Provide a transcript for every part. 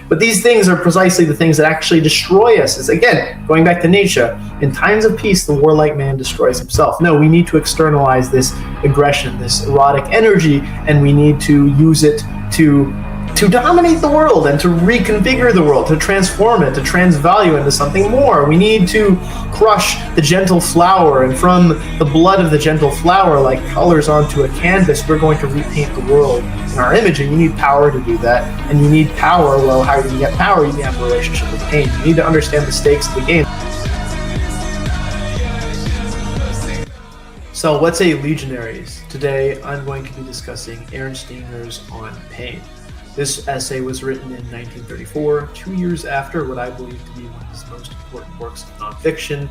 But these things are precisely the things that actually destroy us. It's, again, going back to Nietzsche, in times of peace, the warlike man destroys himself. No, we need to externalize this aggression, this erotic energy, and we need to use it to dominate the world and to reconfigure the world, to transform it, to transvalue into something more. We need to crush the gentle flower, and from the blood of the gentle flower, like colors onto a canvas, we're going to repaint the world in our image, and you need power to do that. And you need power. Well, how do you get power? You need to have a relationship with pain. You need to understand the stakes of the game. So what's a Legionaries? Today, I'm going to be discussing Ernst Jünger's On Pain. This essay was written in 1934, 2 years after what I believe to be one of his most important works of nonfiction,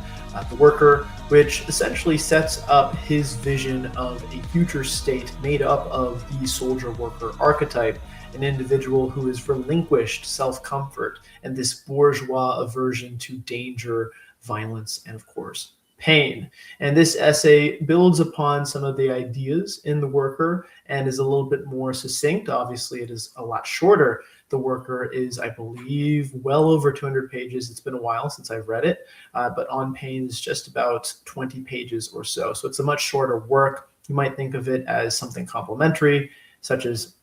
The Worker, which essentially sets up his vision of a future state made up of the soldier-worker archetype, an individual who has relinquished self-comfort and this bourgeois aversion to danger, violence, and of course, pain. And this essay builds upon some of the ideas in The Worker and is a little bit more succinct. Obviously, it is a lot shorter. The Worker is, I believe, well over 200 pages. It's been a while since I've read it, but On Pain is just about 20 pages or so. So it's a much shorter work. You might think of it as something complementary, such as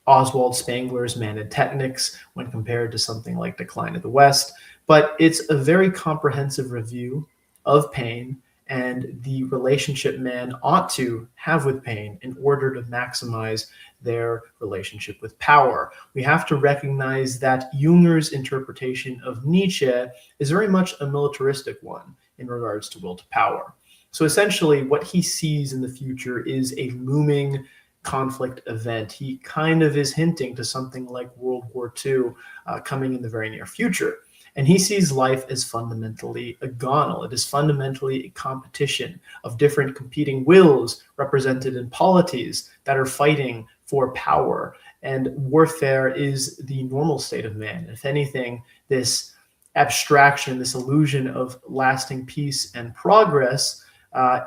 Oswald Spengler's Man and Technics when compared to something like Decline of the West. But it's a very comprehensive review of pain and the relationship man ought to have with pain in order to maximize their relationship with power. We have to recognize that Jünger's interpretation of Nietzsche is very much a militaristic one in regards to will to power. So essentially what he sees in the future is a looming conflict event. He kind of is hinting to something like World War II coming in the very near future. And he sees life as fundamentally agonal. It is fundamentally a competition of different competing wills represented in polities that are fighting for power. And warfare is the normal state of man. If anything, this abstraction, this illusion of lasting peace and progress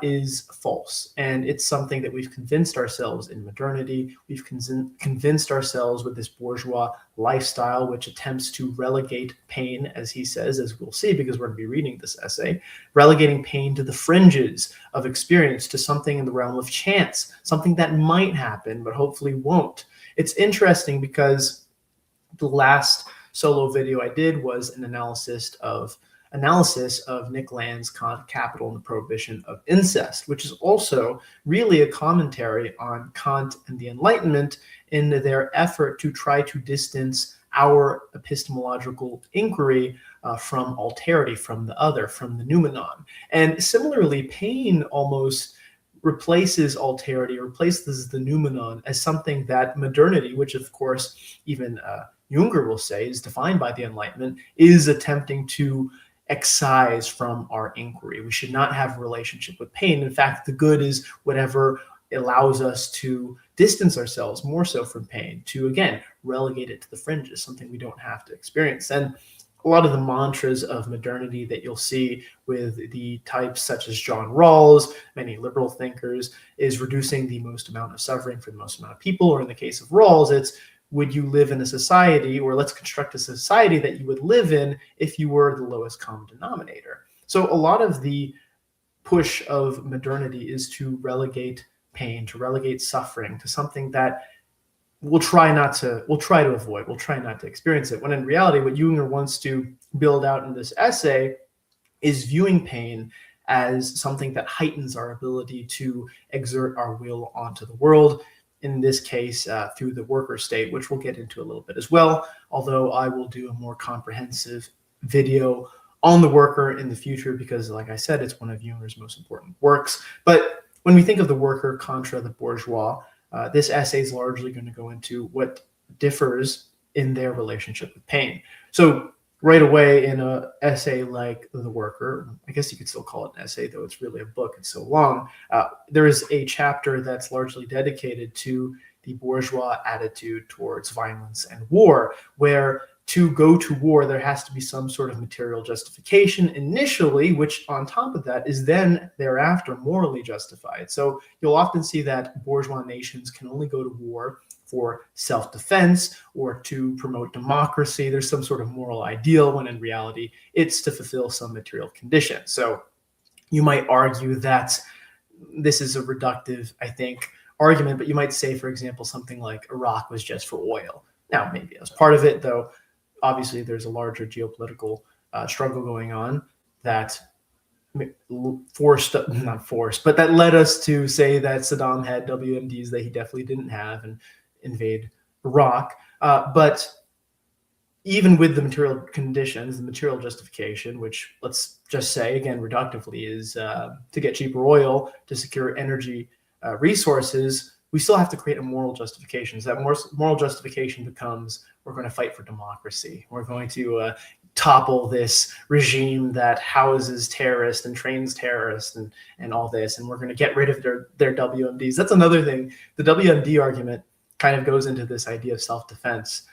is false. And it's something that we've convinced ourselves in modernity. We've convinced ourselves with this bourgeois lifestyle, which attempts to relegate pain, as he says, as we'll see, because we're going to be reading this essay, relegating pain to the fringes of experience, to something in the realm of chance, something that might happen, but hopefully won't. It's interesting because the last solo video I did was an analysis of Nick Land's Kant, Capital, and the Prohibition of Incest, which is also really a commentary on Kant and the Enlightenment in their effort to try to distance our epistemological inquiry from alterity, from the other, from the noumenon. And similarly, pain almost replaces alterity, replaces the noumenon as something that modernity, which of course even Jünger will say is defined by the Enlightenment, is attempting to excise from our inquiry. We should not have a relationship with pain. In fact, the good is whatever allows us to distance ourselves more so from pain, to again relegate it to the fringes, something we don't have to experience. And a lot of the mantras of modernity that you'll see with the types such as John Rawls, many liberal thinkers, is reducing the most amount of suffering for the most amount of people, or in the case of Rawls, it's would you live in a society, or let's construct a society that you would live in if you were the lowest common denominator. So a lot of the push of modernity is to relegate pain, to relegate suffering to something that we'll try to avoid, we'll try not to experience it. When in reality, what Jünger wants to build out in this essay is viewing pain as something that heightens our ability to exert our will onto the world, in this case, through the worker state, which we'll get into a little bit as well, although I will do a more comprehensive video on the worker in the future because, like I said, it's one of Jünger's most important works. But when we think of the worker contra the bourgeois, this essay is largely going to go into what differs in their relationship with pain. So right away in an essay like The Worker, I guess you could still call it an essay, though it's really a book, it's so long, there is a chapter that's largely dedicated to the bourgeois attitude towards violence and war, where to go to war, there has to be some sort of material justification initially, which on top of that is then thereafter morally justified. So you'll often see that bourgeois nations can only go to war for self-defense or to promote democracy. There's some sort of moral ideal when in reality it's to fulfill some material condition. So you might argue that this is a reductive, I think, argument, but you might say, for example, something like Iraq was just for oil. Now, maybe as part of it, though, obviously there's a larger geopolitical struggle going on that not forced, but that led us to say that Saddam had WMDs that he definitely didn't have and invade Iraq. But even with the material conditions, the material justification, which let's just say, again, reductively, is to get cheaper oil, to secure energy resources, we still have to create a moral justification. So that moral justification becomes, we're going to fight for democracy. We're going to topple this regime that houses terrorists and trains terrorists and all this, and we're going to get rid of their WMDs. That's another thing. The WMD argument kind of goes into this idea of self-defense.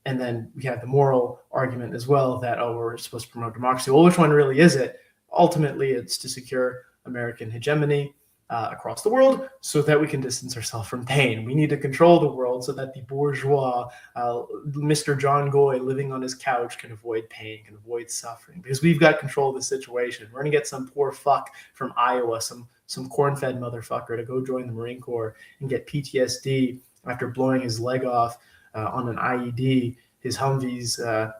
And then we have the moral argument as well that, oh, we're supposed to promote democracy. Well, which one really is it? Ultimately, it's to secure American hegemony across the world so that we can distance ourselves from pain. We need to control the world so that the bourgeois, Mr. John Goy living on his couch, can avoid pain, can avoid suffering, because we've got control of the situation. We're going to get some poor fuck from Iowa, some corn-fed motherfucker to go join the Marine Corps and get PTSD after blowing his leg off on an IED. His Humvees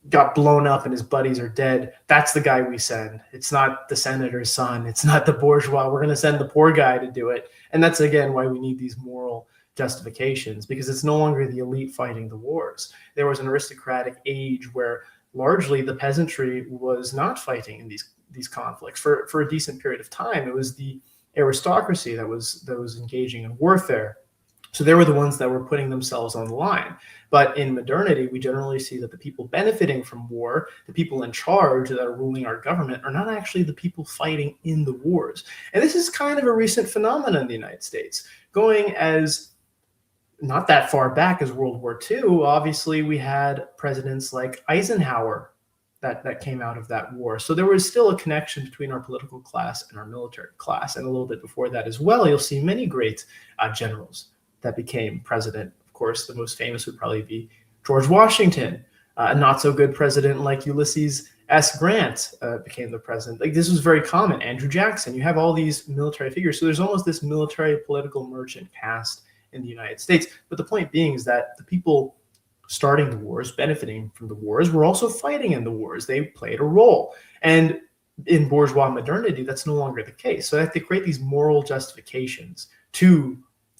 got blown up and his buddies are dead. That's the guy we send. It's not the senator's son. It's not the bourgeois. We're going to send the poor guy to do it. And that's, again, why we need these moral justifications, because it's no longer the elite fighting the wars. There was an aristocratic age where largely the peasantry was not fighting in these conflicts for a decent period of time. It was the aristocracy that was engaging in warfare. So they were the ones that were putting themselves on the line. But in modernity, we generally see that the people benefiting from war, the people in charge that are ruling our government, are not actually the people fighting in the wars. And this is kind of a recent phenomenon in the United States, going as not that far back as World War II. Obviously, we had presidents like Eisenhower that came out of that war. So there was still a connection between our political class and our military class. And a little bit before that as well, you'll see many great generals that became president. Of course, the most famous would probably be George Washington. A not so good president like Ulysses S. Grant became the president. Like, this was very common. Andrew Jackson. You have all these military figures. So there's almost this military political merchant caste in the United States. But the point being is that the people starting the wars, benefiting from the wars, were also fighting in the wars. They played a role. And in bourgeois modernity, that's no longer the case. So they have to create these moral justifications to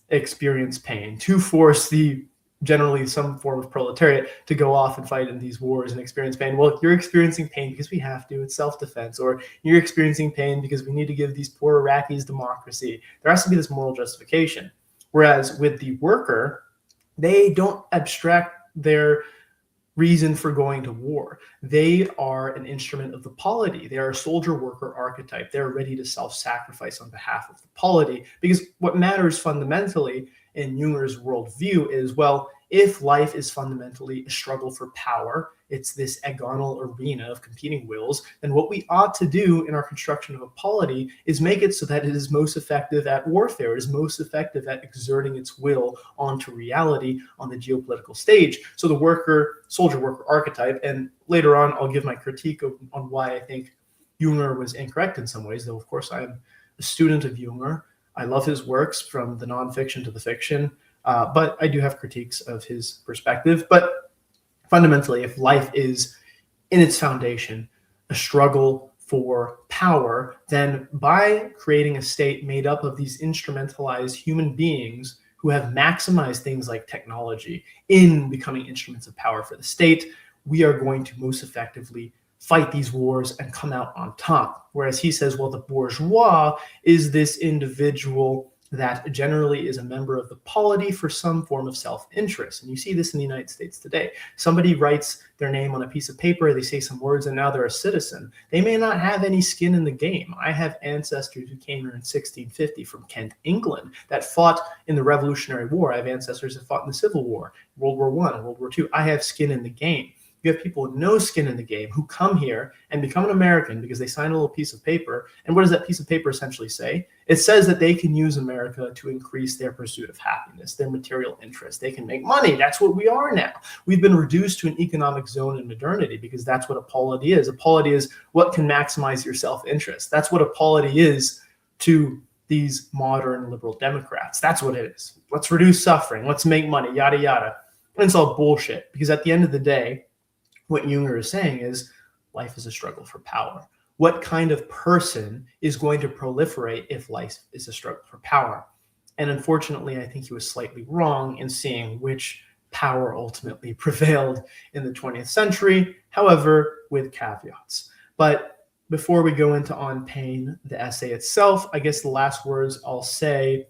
experience pain, to force the generally some form of proletariat to go off and fight in these wars and experience pain. Well, you're experiencing pain because we have to, it's self-defense, or you're experiencing pain because we need to give these poor Iraqis democracy. There has to be this moral justification. Whereas with the worker, they don't abstract their reason for going to war. They are an instrument of the polity. They are a soldier worker archetype. They're ready to self-sacrifice on behalf of the polity, because what matters fundamentally in Junger's worldview is, well, if life is fundamentally a struggle for power, it's this agonal arena of competing wills, then what we ought to do in our construction of a polity is make it so that it is most effective at warfare, it is most effective at exerting its will onto reality on the geopolitical stage. So the soldier worker archetype, and later on I'll give my critique on why I think Jünger was incorrect in some ways, though of course I'm a student of Jünger. I love his works from the nonfiction to the fiction. But I do have critiques of his perspective. But fundamentally, if life is in its foundation a struggle for power, then by creating a state made up of these instrumentalized human beings who have maximized things like technology in becoming instruments of power for the state, we are going to most effectively fight these wars and come out on top. Whereas he says, well, the bourgeois is this individual that generally is a member of the polity for some form of self-interest. And you see this in the United States today. Somebody writes their name on a piece of paper, they say some words, and now they're a citizen. They may not have any skin in the game. I have ancestors who came here in 1650 from Kent, England, that fought in the Revolutionary War. I have ancestors that fought in the Civil War, World War I, World War II. I have skin in the game. You have people with no skin in the game who come here and become an American because they sign a little piece of paper. And what does that piece of paper essentially say? It says that they can use America to increase their pursuit of happiness, their material interests. They can make money. That's what we are now. We've been reduced to an economic zone in modernity because that's what a polity is. A polity is what can maximize your self-interest. That's what a polity is to these modern liberal Democrats. That's what it is. Let's reduce suffering. Let's make money, yada, yada. And it's all bullshit because at the end of the day, what Jünger is saying is life is a struggle for power. What kind of person is going to proliferate if life is a struggle for power? And unfortunately, I think he was slightly wrong in seeing which power ultimately prevailed in the 20th century, however, with caveats. But before we go into On Pain, the essay itself, I guess the last words I'll say,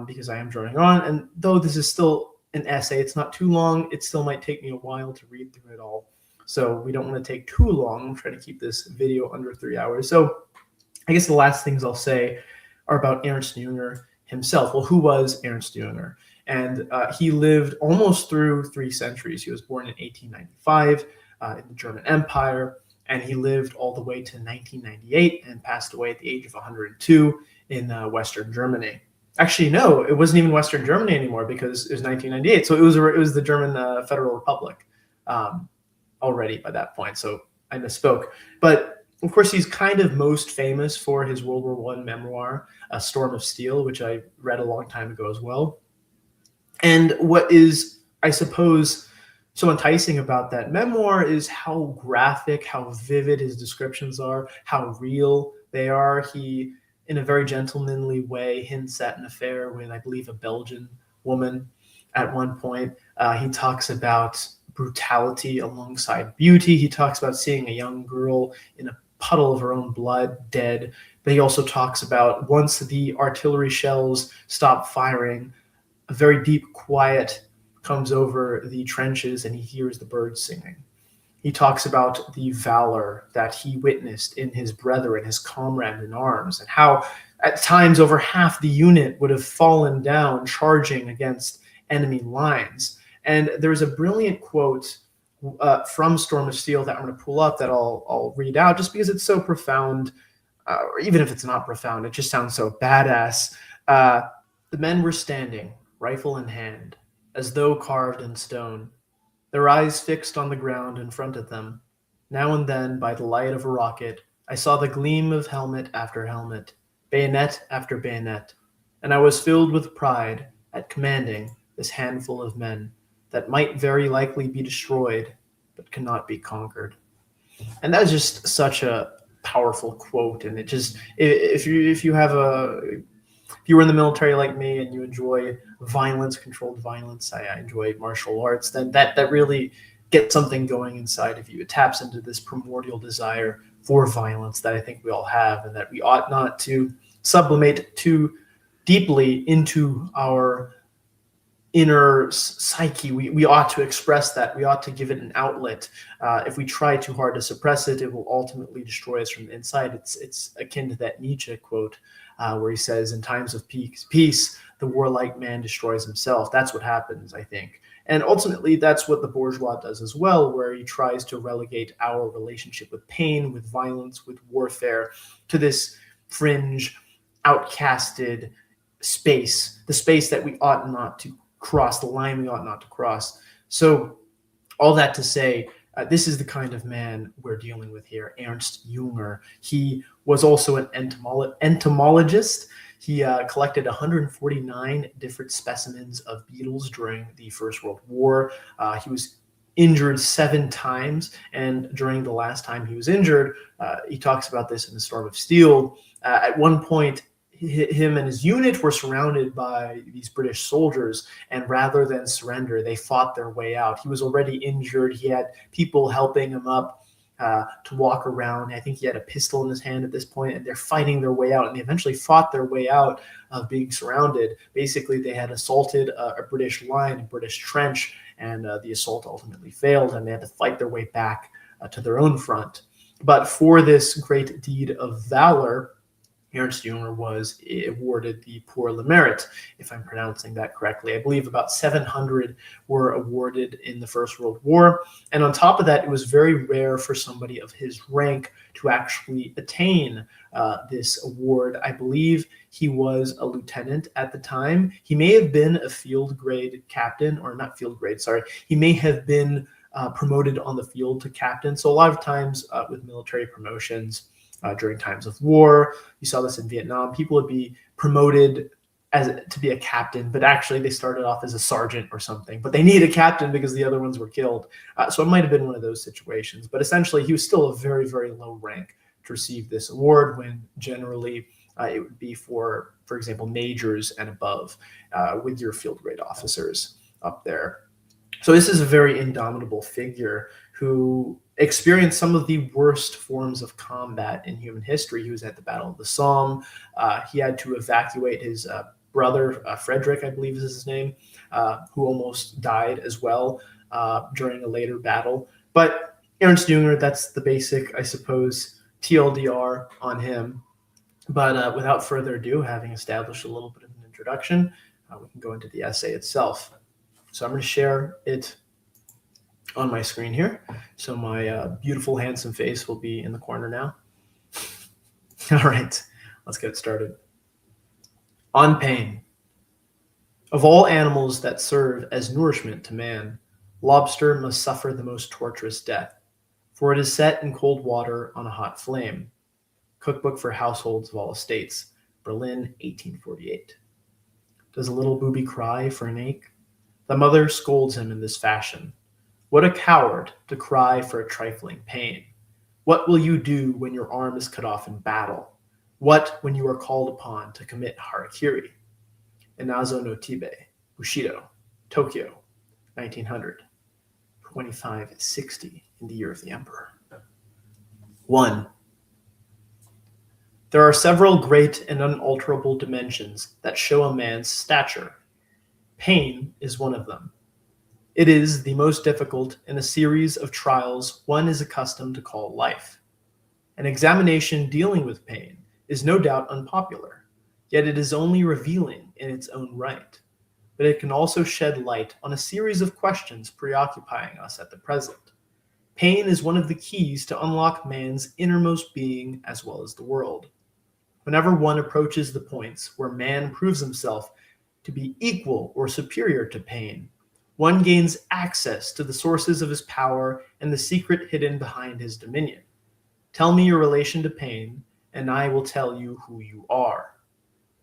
because I am drawing on, and though this is still an essay, it's not too long, it still might take me a while to read through it all. So we don't want to take too long. I'm trying to keep this video under 3 hours. So I guess the last things I'll say are about Ernst Jünger himself. Well, who was Ernst Jünger? And he lived almost through 3 centuries. He was born in 1895 in the German Empire, and he lived all the way to 1998 and passed away at the age of 102 in Western Germany. Actually, no, it wasn't even Western Germany anymore because it was 1998. So it was the German Federal Republic already by that point. So I misspoke. But of course, he's kind of most famous for his World War I memoir, A Storm of Steel, which I read a long time ago as well. And what is, I suppose, so enticing about that memoir is how graphic, how vivid his descriptions are, how real they are. He, in a very gentlemanly way, hints at an affair with, I believe, a Belgian woman at one point. He talks about brutality alongside beauty. He talks about seeing a young girl in a puddle of her own blood, dead. But he also talks about once the artillery shells stop firing, a very deep quiet comes over the trenches and he hears the birds singing. He talks about the valor that he witnessed in his brethren, his comrade in arms, and how at times over half the unit would have fallen down charging against enemy lines. And there's a brilliant quote from Storm of Steel that I'm going to pull up that I'll read out just because it's so profound, or even if it's not profound, it just sounds so badass. The men were standing, rifle in hand, as though carved in stone, their eyes fixed on the ground in front of them. Now and then, by the light of a rocket, I saw the gleam of helmet after helmet, bayonet after bayonet, and I was filled with pride at commanding this handful of men that might very likely be destroyed, but cannot be conquered. And that's just such a powerful quote. And it just, if you were in the military like me and you enjoy violence, controlled violence, I enjoy martial arts, then that really gets something going inside of you. It taps into this primordial desire for violence that I think we all have, and that we ought not to sublimate too deeply into our inner psyche. We ought to express that. We ought to give it an outlet. If we try too hard to suppress it, it will ultimately destroy us from the inside. It's akin to that Nietzsche quote where he says, in times of peace, the warlike man destroys himself. That's what happens, I think. And ultimately, that's what the bourgeois does as well, where he tries to relegate our relationship with pain, with violence, with warfare, to this fringe, outcasted space, the space that we ought not to cross, the line we ought not to cross. So all that to say, this is the kind of man we're dealing with here, Ernst Jünger. He was also an entomologist. He collected 149 different specimens of beetles during the First World War. He was injured 7 times, and during the last time he was injured, he talks about this in The Storm of Steel. At one point, him and his unit were surrounded by these British soldiers, and rather than surrender, they fought their way out. He was already injured. He had people helping him up to walk around. I think he had a pistol in his hand at this point, and they're fighting their way out, and they eventually fought their way out of being surrounded. Basically, they had assaulted a British line, a British trench, and the assault ultimately failed, and they had to fight their way back to their own front. But for this great deed of valor, Ernst Jünger was awarded the Pour le Mérite, if I'm pronouncing that correctly. I believe about 700 were awarded in the First World War. And on top of that, it was very rare for somebody of his rank to actually attain this award. I believe he was a lieutenant at the time. He may have been a field grade captain, or not field grade, sorry. He may have been promoted on the field to captain. So a lot of times with military promotions, during times of war, you saw this in Vietnam, people would be promoted to be a captain, but actually they started off as a sergeant or something, but they need a captain because the other ones were killed. So it might have been one of those situations, but essentially he was still a very, very low rank to receive this award, when generally it would be for example, majors and above, with your field grade officers up there. So this is a very indomitable figure who experienced some of the worst forms of combat in human history. He was at the Battle of the Somme. He had to evacuate his brother, Frederick, I believe is his name, who almost died as well during a later battle. But Ernst Jünger, that's the basic, I suppose, TLDR on him. But without further ado, having established a little bit of an introduction, we can go into the essay itself. So I'm going to share it on my screen here. So my beautiful, handsome face will be in the corner now. All right, let's get started. On pain. Of all animals that serve as nourishment to man, lobster must suffer the most torturous death, for it is set in cold water on a hot flame. Cookbook for Households of All Estates, Berlin, 1848. Does a little booby cry for an ache? The mother scolds him in this fashion. What a coward to cry for a trifling pain. What will you do when your arm is cut off in battle? What when you are called upon to commit harakiri? Inazo no Tibe, Bushido, Tokyo, 1900. 2560 in the year of the emperor. 1. There are several great and unalterable dimensions that show a man's stature. Pain is one of them. It is the most difficult in a series of trials one is accustomed to call life. An examination dealing with pain is no doubt unpopular, yet it is only revealing in its own right. But it can also shed light on a series of questions preoccupying us at the present. Pain is one of the keys to unlock man's innermost being as well as the world. Whenever one approaches the points where man proves himself to be equal or superior to pain, one gains access to the sources of his power and the secret hidden behind his dominion. Tell me your relation to pain, and I will tell you who you are.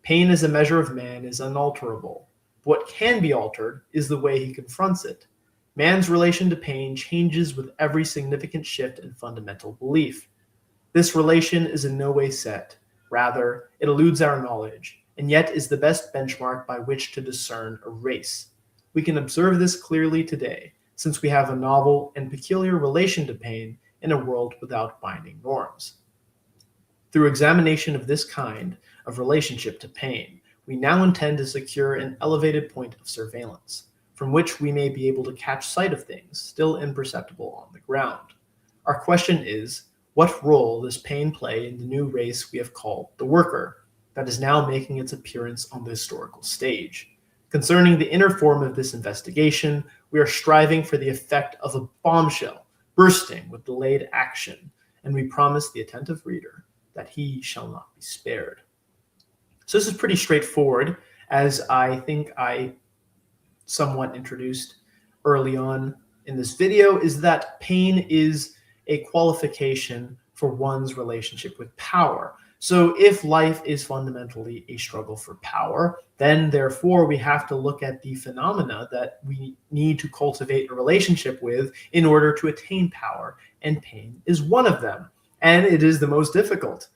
Pain as a measure of man is unalterable. What can be altered is the way he confronts it. Man's relation to pain changes with every significant shift in fundamental belief. This relation is in no way set. Rather, it eludes our knowledge, and yet is the best benchmark by which to discern a race. We can observe this clearly today, since we have a novel and peculiar relation to pain in a world without binding norms. Through examination of this kind of relationship to pain, we now intend to secure an elevated point of surveillance, from which we may be able to catch sight of things still imperceptible on the ground. Our question is, what role does pain play in the new race we have called the worker, that is now making its appearance on the historical stage? Concerning the inner form of this investigation, we are striving for the effect of a bombshell bursting with delayed action, and we promise the attentive reader that he shall not be spared. So this is pretty straightforward, as I think I somewhat introduced early on in this video, is that pain is a qualification for one's relationship with power. So if life is fundamentally a struggle for power, then therefore we have to look at the phenomena that we need to cultivate a relationship with in order to attain power, and pain is one of them, and it is the most difficult.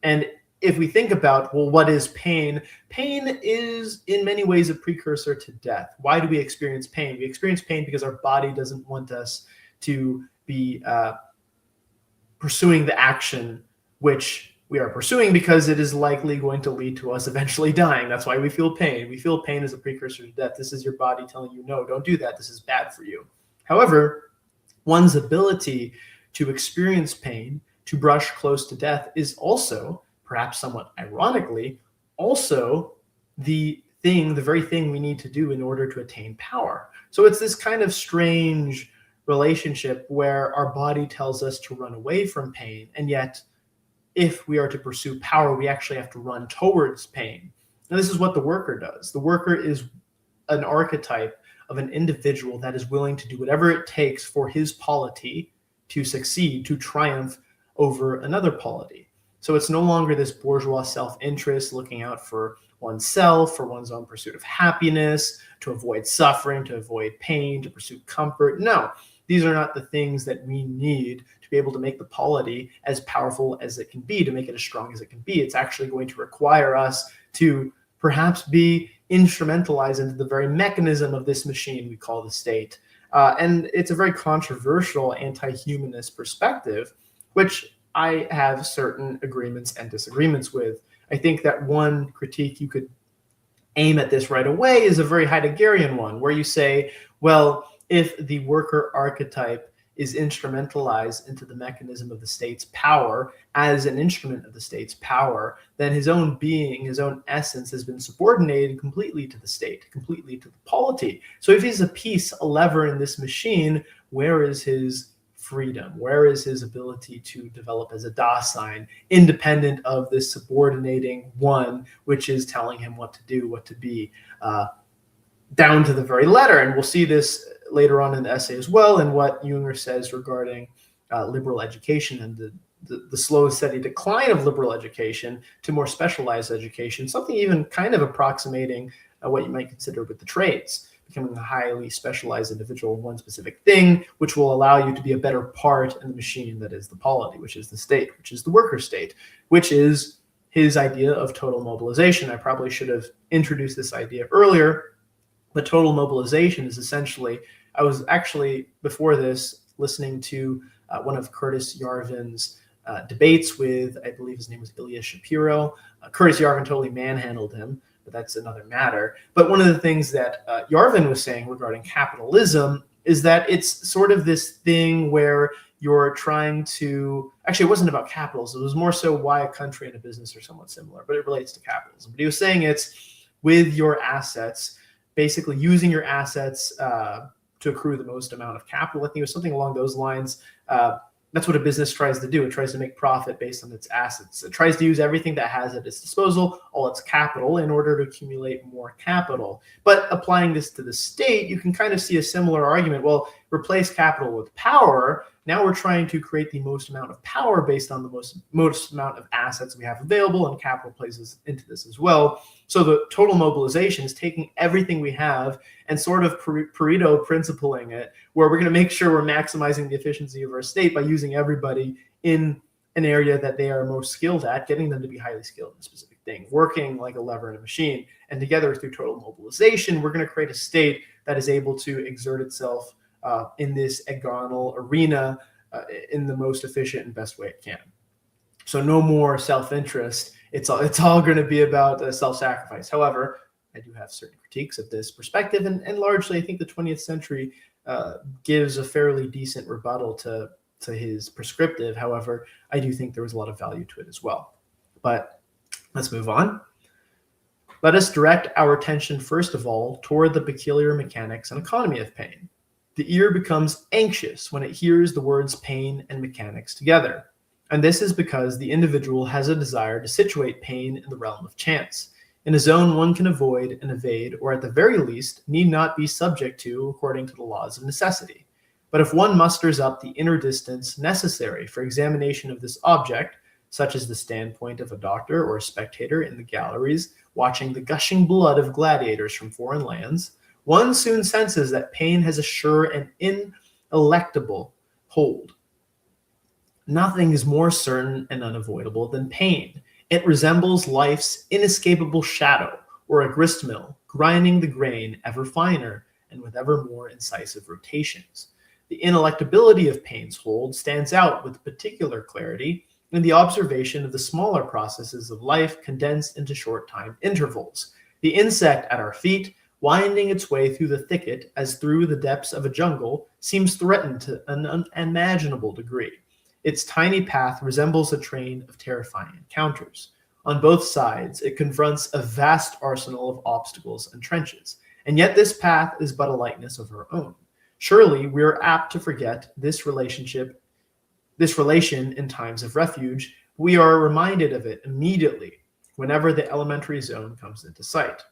And if we think about, well, what is pain? Pain is in many ways a precursor to death. Why do we experience pain? We experience pain because our body doesn't want us to be pursuing the action which we are pursuing, because it is likely going to lead to us eventually dying. That's why we feel pain. We feel pain as a precursor to death. This is your body telling you, no, don't do that. This is bad for you. However, one's ability to experience pain, to brush close to death, is also perhaps somewhat ironically, also the very thing we need to do in order to attain power. So it's this kind of strange relationship where our body tells us to run away from pain, and yet if we are to pursue power, we actually have to run towards pain. And this is what the worker does. The worker is an archetype of an individual that is willing to do whatever it takes for his polity to succeed, to triumph over another polity. So it's no longer this bourgeois self-interest looking out for oneself, for one's own pursuit of happiness, to avoid suffering, to avoid pain, to pursue comfort. No, these are not the things that we need to be able to make the polity as powerful as it can be, to make it as strong as it can be. It's actually going to require us to perhaps be instrumentalized into the very mechanism of this machine we call the state. And it's a very controversial anti-humanist perspective, which I have certain agreements and disagreements with. I think that one critique you could aim at this right away is a very Heideggerian one, where you say, well, if the worker archetype is instrumentalized into the mechanism of the state's power as an instrument of the state's power, then his own being, his own essence has been subordinated completely to the state, completely to the polity. So if he's a piece, a lever in this machine, where is his freedom? Where is his ability to develop as a Dasein, independent of this subordinating one, which is telling him what to do, what to be, down to the very letter? And we'll see this later on in the essay as well, and what Jünger says regarding liberal education and the slow, steady decline of liberal education to more specialized education, something even kind of approximating what you might consider with the trades, becoming a highly specialized individual in one specific thing, which will allow you to be a better part in the machine that is the polity, which is the state, which is the worker state, which is his idea of total mobilization. I probably should have introduced this idea earlier, but total mobilization is essentially, I was actually, before this, listening to one of Curtis Yarvin's debates with, I believe his name was Ilya Shapiro. Curtis Yarvin totally manhandled him, but that's another matter. But one of the things that Yarvin was saying regarding capitalism is that it's sort of this thing where you're trying to, actually it wasn't about capitalism, it was more so why a country and a business are somewhat similar, but it relates to capitalism. But he was saying it's with your assets, basically using your assets to accrue the most amount of capital. I think it was something along those lines. That's what a business tries to do. It tries to make profit based on its assets. It tries to use everything that has at its disposal, all its capital, in order to accumulate more capital. But applying this to the state, you can kind of see a similar argument. Well, replace capital with power. Now we're trying to create the most amount of power based on the most amount of assets we have available, and capital plays into this as well. So the total mobilization is taking everything we have and sort of Pareto principling it, where we're going to make sure we're maximizing the efficiency of our state by using everybody in an area that they are most skilled at, getting them to be highly skilled in a specific thing, working like a lever in a machine. And together through total mobilization, we're going to create a state that is able to exert itself in this agonal arena in the most efficient and best way it can. So no more self-interest. It's all going to be about self-sacrifice. However, I do have certain critiques of this perspective, and largely I think the 20th century gives a fairly decent rebuttal to his prescriptive. However, I do think there was a lot of value to it as well. But let's move on. Let us direct our attention first of all toward the peculiar mechanics and economy of pain. The ear becomes anxious when it hears the words pain and mechanics together. And this is because the individual has a desire to situate pain in the realm of chance, in a zone one can avoid and evade, or at the very least need not be subject to according to the laws of necessity. But if one musters up the inner distance necessary for examination of this object, such as the standpoint of a doctor or a spectator in the galleries watching the gushing blood of gladiators from foreign lands, one soon senses that pain has a sure and ineluctable hold. Nothing is more certain and unavoidable than pain. It resembles life's inescapable shadow, or a grist mill, grinding the grain ever finer and with ever more incisive rotations. The ineluctability of pain's hold stands out with particular clarity in the observation of the smaller processes of life condensed into short time intervals. The insect at our feet, winding its way through the thicket as through the depths of a jungle, seems threatened to an unimaginable degree. Its tiny path resembles a train of terrifying encounters. On both sides, it confronts a vast arsenal of obstacles and trenches, and yet this path is but a likeness of her own. Surely we are apt to forget this relation in times of refuge. We are reminded of it immediately whenever the elementary zone comes into sight.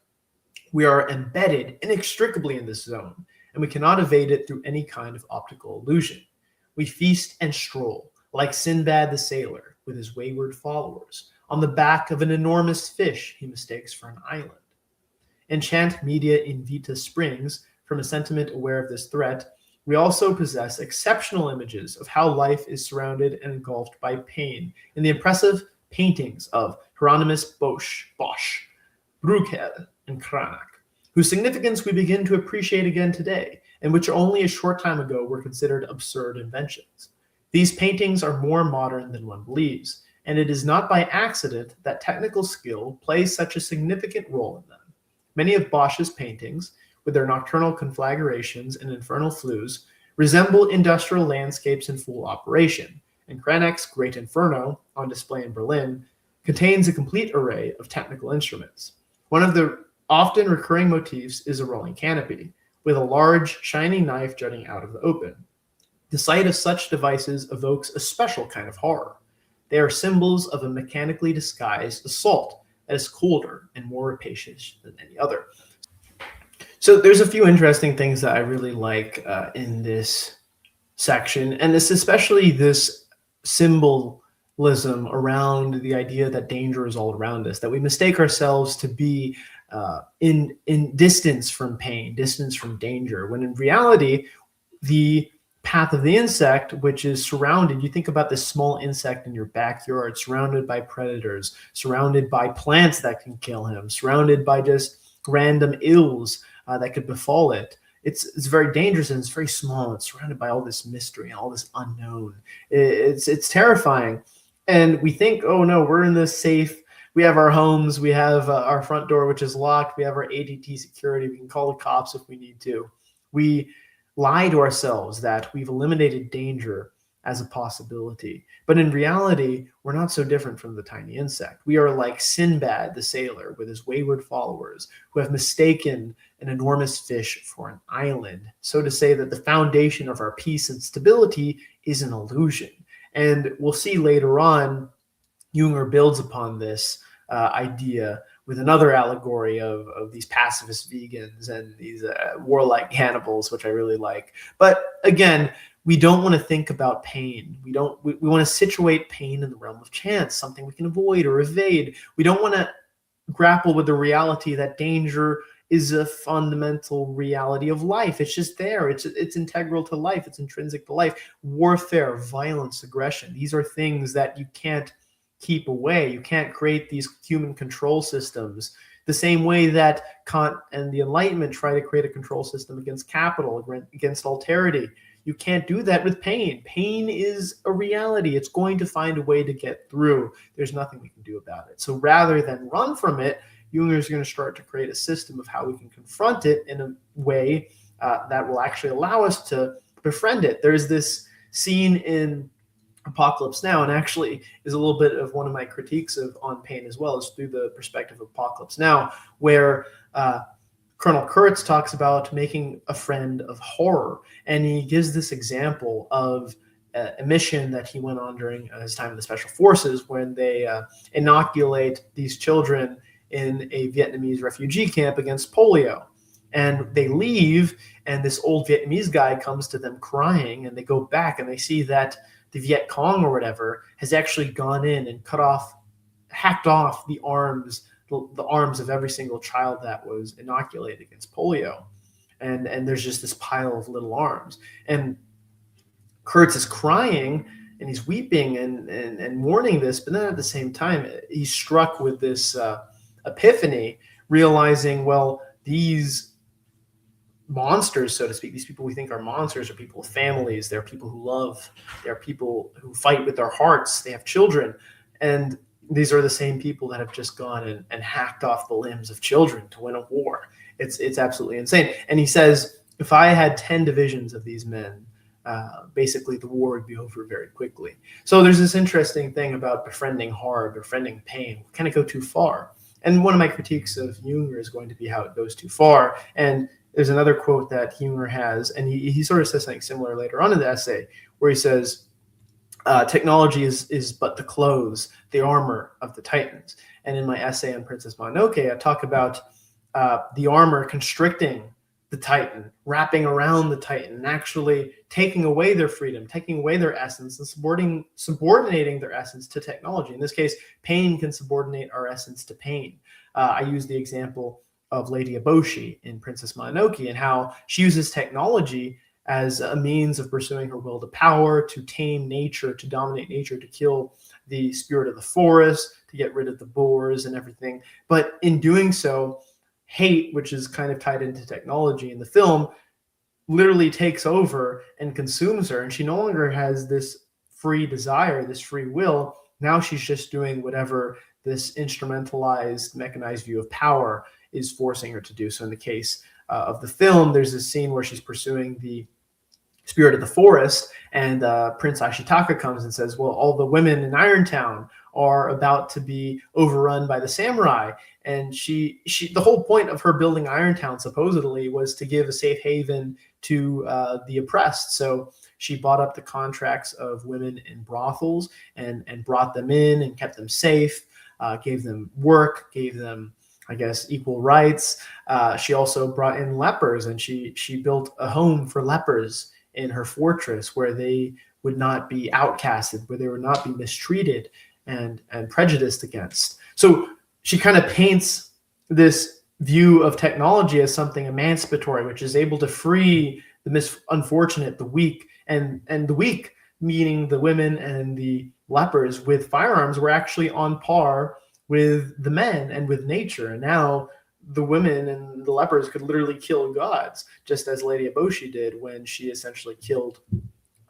We are embedded inextricably in this zone, and we cannot evade it through any kind of optical illusion. We feast and stroll, like Sinbad the sailor with his wayward followers, on the back of an enormous fish he mistakes for an island. Enchant media in vita springs from a sentiment aware of this threat. We also possess exceptional images of how life is surrounded and engulfed by pain in the impressive paintings of Hieronymus Bosch, Bruegel, and Cranach, whose significance we begin to appreciate again today, and which only a short time ago were considered absurd inventions. These paintings are more modern than one believes, and it is not by accident that technical skill plays such a significant role in them. Many of Bosch's paintings, with their nocturnal conflagrations and infernal flues, resemble industrial landscapes in full operation, and Cranach's Great Inferno, on display in Berlin, contains a complete array of technical instruments. One of the often recurring motifs is a rolling canopy, with a large, shining knife jutting out of the open. The sight of such devices evokes a special kind of horror. They are symbols of a mechanically disguised assault that is colder and more rapacious than any other. So there's a few interesting things that I really like in this section, and this especially this symbolism around the idea that danger is all around us, that we mistake ourselves to be in distance from pain, distance from danger, when in reality, the path of the insect, which is surrounded, you think about this small insect in your backyard, surrounded by predators, surrounded by plants that can kill him, surrounded by just random ills that could befall it. It's very dangerous, and it's very small. It's surrounded by all this mystery and all this unknown. It's terrifying. And we think, oh no, we're in this safe, we have our homes, we have our front door, which is locked, we have our ADT security, we can call the cops if we need to. We lie to ourselves that we've eliminated danger as a possibility. But in reality, we're not so different from the tiny insect. We are like Sinbad the sailor with his wayward followers who have mistaken an enormous fish for an island. So to say that the foundation of our peace and stability is an illusion. And we'll see later on, Jünger builds upon this idea with another allegory of these pacifist vegans and these warlike cannibals, which I really like. But again, we don't want to think about pain. We want to situate pain in the realm of chance, something we can avoid or evade. We don't want to grapple with the reality that danger is a fundamental reality of life. It's just there. It's integral to life. It's intrinsic to life. Warfare, violence, aggression. These are things that you can't keep away. You can't create these human control systems the same way that Kant and the Enlightenment try to create a control system against capital, against alterity. You can't do that with pain. Pain is a reality. It's going to find a way to get through. There's nothing we can do about it. So rather than run from it, Jünger is going to start to create a system of how we can confront it in a way that will actually allow us to befriend it. There's this scene in Apocalypse Now, and actually is a little bit of one of my critiques on pain as well, is through the perspective of Apocalypse Now, where Colonel Kurtz talks about making a friend of horror, and he gives this example of a mission that he went on during his time in the Special Forces, when they inoculate these children in a Vietnamese refugee camp against polio. And they leave, and this old Vietnamese guy comes to them crying, and they go back and they see that the Viet Cong or whatever has actually gone in and hacked off the arms of every single child that was inoculated against polio. And there's just this pile of little arms. And Kurtz is crying and he's weeping and mourning this, but then at the same time, he's struck with this epiphany, realizing, well, these monsters, so to speak, these people we think are monsters are people with families. They're people who love. They're people who fight with their hearts. They have children. And these are the same people that have just gone and hacked off the limbs of children to win a war. It's absolutely insane. And he says, if I had 10 divisions of these men basically the war would be over very quickly. So there's this interesting thing about befriending hard, befriending pain. Can it go too far? And one of my critiques of Jünger is going to be how it goes too far. And there's another quote that Jünger has, and he sort of says something similar later on in the essay, where he says, technology is but the clothes, the armor of the Titans. And in my essay on Princess Mononoke, I talk about the armor constricting the Titan, wrapping around the Titan, and actually taking away their freedom, taking away their essence, and subordinating their essence to technology. In this case, pain can subordinate our essence to pain. I use the example of Lady Eboshi in Princess Mononoke and how she uses technology as a means of pursuing her will to power, to tame nature, to dominate nature, to kill the spirit of the forest, to get rid of the boars and everything. But in doing so, hate, which is kind of tied into technology in the film, literally takes over and consumes her. And she no longer has this free desire, this free will. Now she's just doing whatever this instrumentalized, mechanized view of power is forcing her to do. So in the case of the film, there's this scene where she's pursuing the spirit of the forest, and Prince Ashitaka comes and says, well, all the women in Irontown are about to be overrun by the samurai. And she the whole point of her building Irontown supposedly was to give a safe haven to the oppressed. So she bought up the contracts of women in brothels and brought them in and kept them safe, gave them work, gave them, I guess, equal rights. She also brought in lepers, and she built a home for lepers in her fortress where they would not be outcasted, where they would not be mistreated and prejudiced against. So she kind of paints this view of technology as something emancipatory, which is able to free the unfortunate, the weak, and the weak, meaning the women and the lepers with firearms, were actually on par with the men and with nature. And now the women and the lepers could literally kill gods, just as Lady Eboshi did when she essentially killed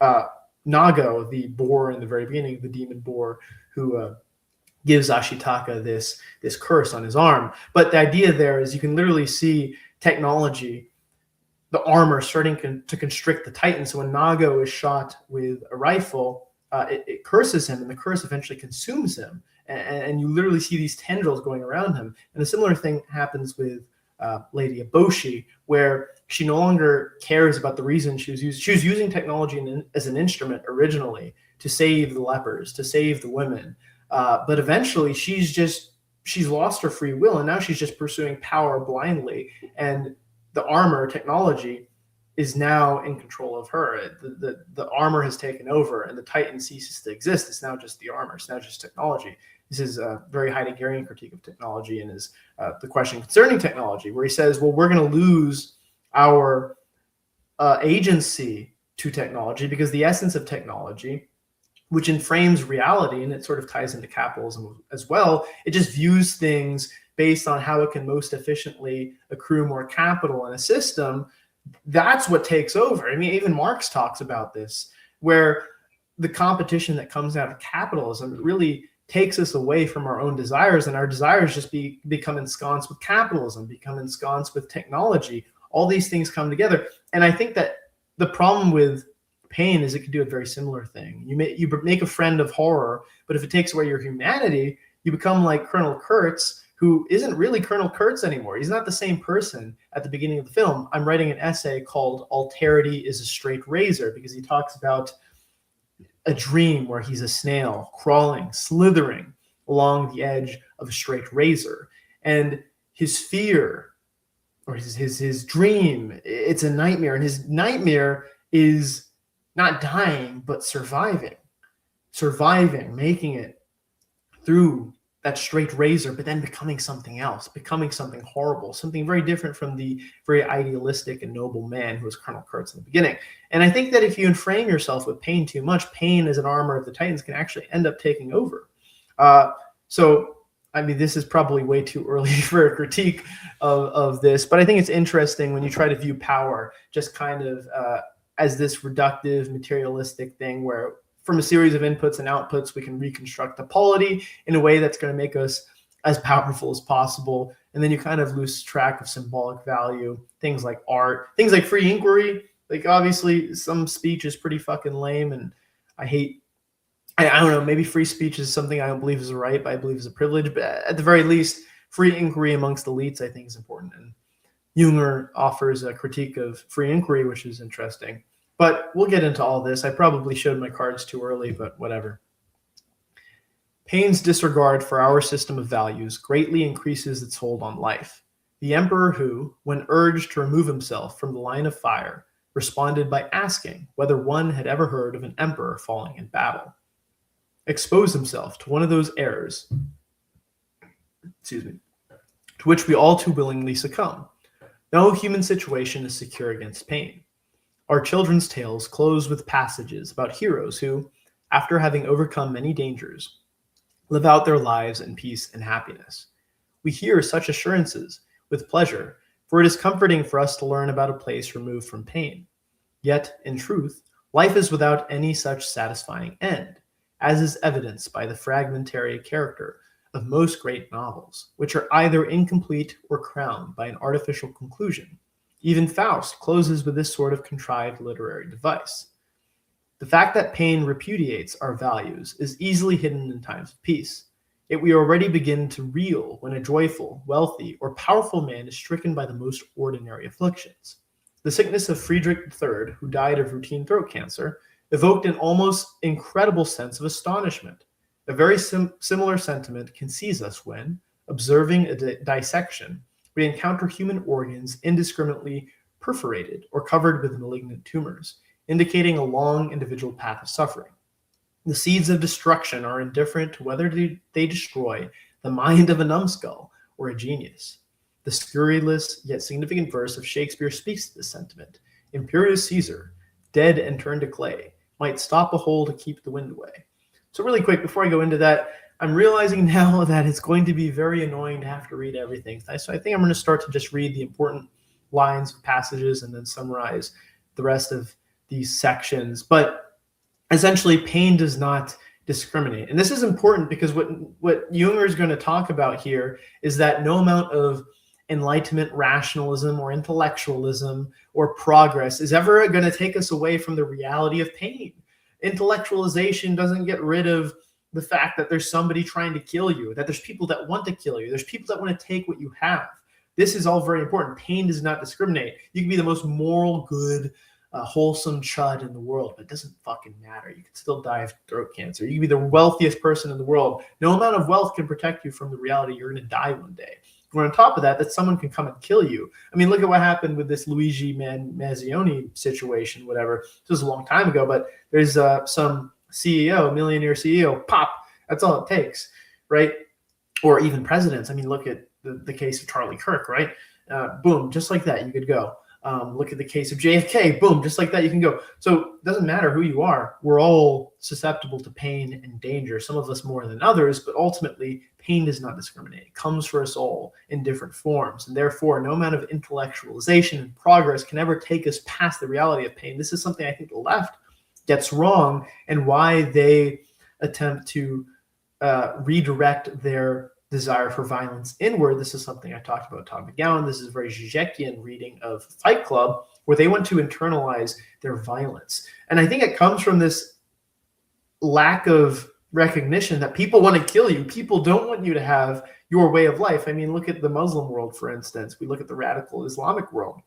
Nago, the boar in the very beginning, the demon boar, who gives Ashitaka this curse on his arm. But the idea there is you can literally see technology, the armor, starting to constrict the Titan. So when Nago is shot with a rifle, it curses him, and the curse eventually consumes him. And you literally see these tendrils going around him. And a similar thing happens with Lady Eboshi, where she no longer cares about the reason she was using. She was using technology as an instrument originally to save the lepers, to save the women. But eventually she's lost her free will, and now she's just pursuing power blindly. And the armor technology is now in control of her. The armor has taken over, and the Titan ceases to exist. It's now just the armor. It's now just technology. This is a very Heideggerian critique of technology, and is the question concerning technology, where he says, well, we're going to lose our agency to technology, because the essence of technology, which inframes reality, and it sort of ties into capitalism as well, it just views things based on how it can most efficiently accrue more capital in a system. That's what takes over. I mean, even Marx talks about this, where the competition that comes out of capitalism really takes us away from our own desires, and our desires just become ensconced with capitalism, become ensconced with technology. All these things come together. And I think that the problem with pain is it can do a very similar thing. You make a friend of horror, but if it takes away your humanity, you become like Colonel Kurtz, who isn't really Colonel Kurtz anymore. He's not the same person at the beginning of the film. I'm writing an essay called Alterity is a Straight Razor, because he talks about a dream where he's a snail crawling, slithering along the edge of a straight razor. And his fear, or his dream, it's a nightmare. And his nightmare is not dying, but surviving, making it through that straight razor, but then becoming something else, becoming something horrible, something very different from the very idealistic and noble man who was Colonel Kurtz in the beginning. And I think that if you enframe yourself with pain too much, pain as an armor of the Titans can actually end up taking over. So, I mean, this is probably way too early for a critique of this, but I think it's interesting when you try to view power just kind of as this reductive, materialistic thing where from a series of inputs and outputs, we can reconstruct a polity in a way that's going to make us as powerful as possible. And then you kind of lose track of symbolic value, things like art, things like free inquiry. Like, obviously, some speech is pretty fucking lame, and I don't know, maybe free speech is something I don't believe is a right, but I believe is a privilege. But at the very least, free inquiry amongst elites, I think, is important. And Jünger offers a critique of free inquiry, which is interesting. But we'll get into all this. I probably showed my cards too early, but whatever. Paine's disregard for our system of values greatly increases its hold on life. The emperor who, when urged to remove himself from the line of fire, responded by asking whether one had ever heard of an emperor falling in battle, exposed himself to one of those errors, to which we all too willingly succumb. No human situation is secure against pain. Our children's tales close with passages about heroes who, after having overcome many dangers, live out their lives in peace and happiness. We hear such assurances with pleasure, for it is comforting for us to learn about a place removed from pain. Yet, in truth, life is without any such satisfying end, as is evidenced by the fragmentary character of most great novels, which are either incomplete or crowned by an artificial conclusion. Even Faust closes with this sort of contrived literary device. The fact that pain repudiates our values is easily hidden in times of peace. Yet we already begin to reel when a joyful, wealthy, or powerful man is stricken by the most ordinary afflictions. The sickness of Friedrich III, who died of routine throat cancer, evoked an almost incredible sense of astonishment. A very similar sentiment can seize us when, observing a dissection, we encounter human organs indiscriminately perforated or covered with malignant tumors, indicating a long individual path of suffering. The seeds of destruction are indifferent to whether they destroy the mind of a numbskull or a genius. The scurrilous yet significant verse of Shakespeare speaks to this sentiment. Imperious Caesar, dead and turned to clay, might stop a hole to keep the wind away. So really quick, before I go into that, I'm realizing now that it's going to be very annoying to have to read everything. So I think I'm going to start to just read the important lines of passages and then summarize the rest of these sections. But essentially, pain does not discriminate. And this is important because what Jünger is going to talk about here is that no amount of enlightenment, rationalism, or intellectualism or progress is ever going to take us away from the reality of pain. Intellectualization doesn't get rid of the fact that there's somebody trying to kill you, that there's people that want to kill you, there's people that want to take what you have. This is all very important. Pain does not discriminate. You can be the most moral, good, wholesome chud in the world, but it doesn't fucking matter. You can still die of throat cancer. You can be the wealthiest person in the world. No amount of wealth can protect you from the reality you're going to die one day. Or on top of that, that someone can come and kill you. I mean, look at what happened with this Luigi Manzioni situation, whatever. This was a long time ago, but there's some CEO, millionaire CEO, pop. That's all it takes, right? Or even presidents. I mean, look at the case of Charlie Kirk, right? Boom, just like that, you could go. Look at the case of JFK. Boom, just like that, you can go. So it doesn't matter who you are. We're all susceptible to pain and danger, some of us more than others, but ultimately, pain does not discriminate. It comes for us all in different forms. And therefore, no amount of intellectualization and progress can ever take us past the reality of pain. This is something I think the left gets wrong and why they attempt to redirect their desire for violence inward. This is something I talked about Todd McGowan. This is a very Zizek'ian reading of Fight Club, where they want to internalize their violence. And I think it comes from this lack of recognition that people want to kill you. People don't want you to have your way of life. I mean, look at the Muslim world, for instance. We look at the radical Islamic world.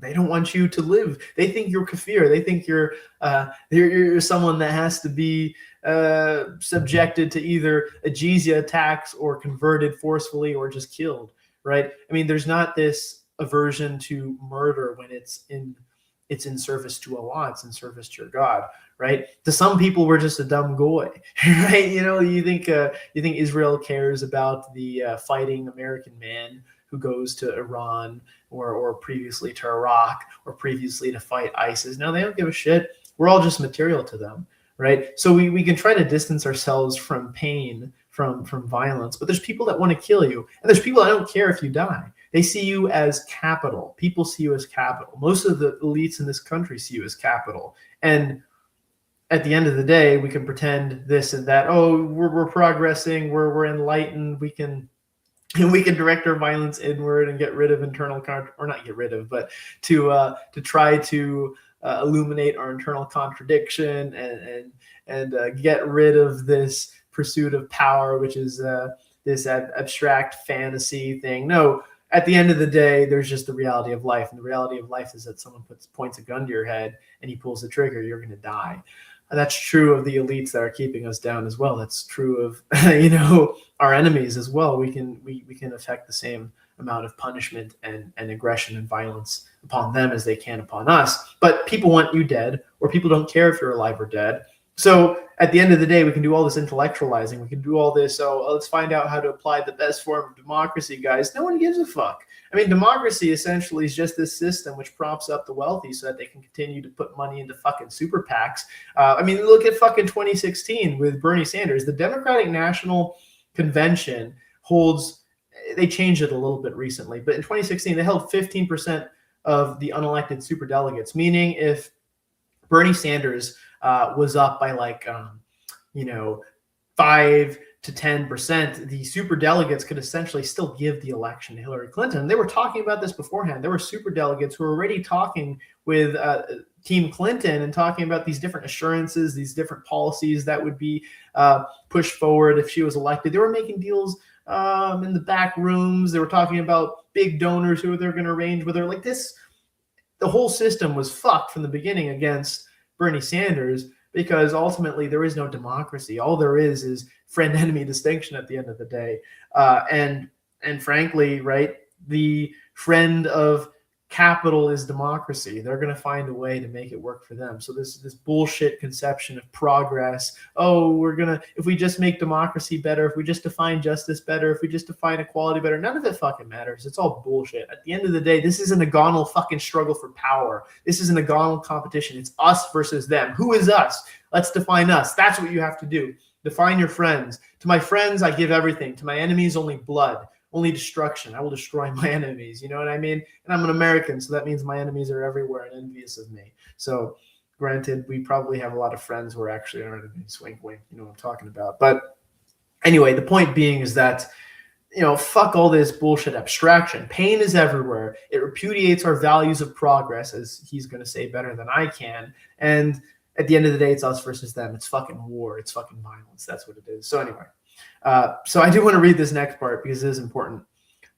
They don't want you to live. They think you're kafir. They think you're someone that has to be subjected to either a jizya tax or converted forcefully or just killed, right? I mean, there's not this aversion to murder when it's in service to Allah, it's in service to your God, right? To some people, we're just a dumb goy, right? You know, you think Israel cares about the fighting American man who goes to Iran or previously to Iraq or previously to fight ISIS. Now, they don't give a shit. We're all just material to them, right? So we can try to distance ourselves from pain, from violence, but there's people that want to kill you. And there's people that don't care if you die. They see you as capital. People see you as capital. Most of the elites in this country see you as capital. And at the end of the day, we can pretend this and that. Oh, we're progressing. We're enlightened. We can and we can direct our violence inward and get rid of internal or not get rid of, but to try to illuminate our internal contradiction and get rid of this pursuit of power, which is this abstract fantasy thing. No, at the end of the day, there's just the reality of life, and the reality of life is that someone points a gun to your head and he pulls the trigger, you're going to die. And that's true of the elites that are keeping us down as well. That's true of our enemies as well. We can affect the same amount of punishment and aggression and violence upon them as they can upon us. But people want you dead, or people don't care if you're alive or dead. So at the end of the day, we can do all this intellectualizing. We can do all this. So let's find out how to apply the best form of democracy, guys. No one gives a fuck. I mean, democracy essentially is just this system which props up the wealthy so that they can continue to put money into fucking super PACs. I mean, look at fucking 2016 with Bernie Sanders. The Democratic National Convention holds, they changed it a little bit recently, but in 2016, they held 15% of the unelected super delegates, meaning if Bernie Sanders was up by 5 to 10%, the super delegates could essentially still give the election to Hillary Clinton. They were talking about this beforehand. There were super delegates who were already talking with Team Clinton and talking about these different assurances, these different policies that would be pushed forward if she was elected. They were making deals in the back rooms. They were talking about big donors who they're going to arrange with her. Like this, the whole system was fucked from the beginning against Bernie Sanders, because ultimately there is no democracy. All there is friend-enemy distinction at the end of the day. And frankly, right, the friend of capital is democracy. They're going to find a way to make it work for them. So this bullshit conception of progress, if we just make democracy better, if we just define justice better, if we just define equality better, none of it fucking matters. It's all bullshit. At the end of the day, this is an agonal fucking struggle for power. This is an agonal competition. It's us versus them. Who is us? Let's define us. That's what you have to do. Define your friends. To my friends, I give everything. To my enemies, only blood. Only destruction. I will destroy my enemies. You know what I mean? And I'm an American, so that means my enemies are everywhere and envious of me. So granted, we probably have a lot of friends who are actually our enemies. Wink, wink. You know what I'm talking about. But anyway, the point being is that, fuck all this bullshit abstraction. Pain is everywhere. It repudiates our values of progress, as he's going to say better than I can. And at the end of the day, it's us versus them. It's fucking war. It's fucking violence. That's what it is. So anyway. So I do want to read this next part because it is important,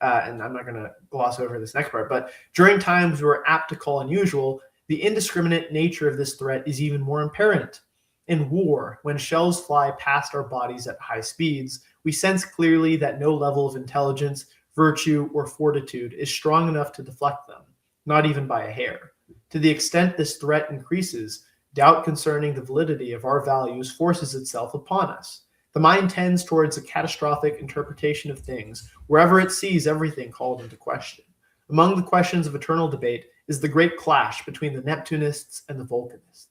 and I'm not going to gloss over this next part. But during times we're apt to call unusual, the indiscriminate nature of this threat is even more apparent. In war, when shells fly past our bodies at high speeds, we sense clearly that no level of intelligence, virtue, or fortitude is strong enough to deflect them, not even by a hair. To the extent this threat increases, doubt concerning the validity of our values forces itself upon us. The mind tends towards a catastrophic interpretation of things wherever it sees everything called into question. Among the questions of eternal debate is the great clash between the Neptunists and the Vulcanists.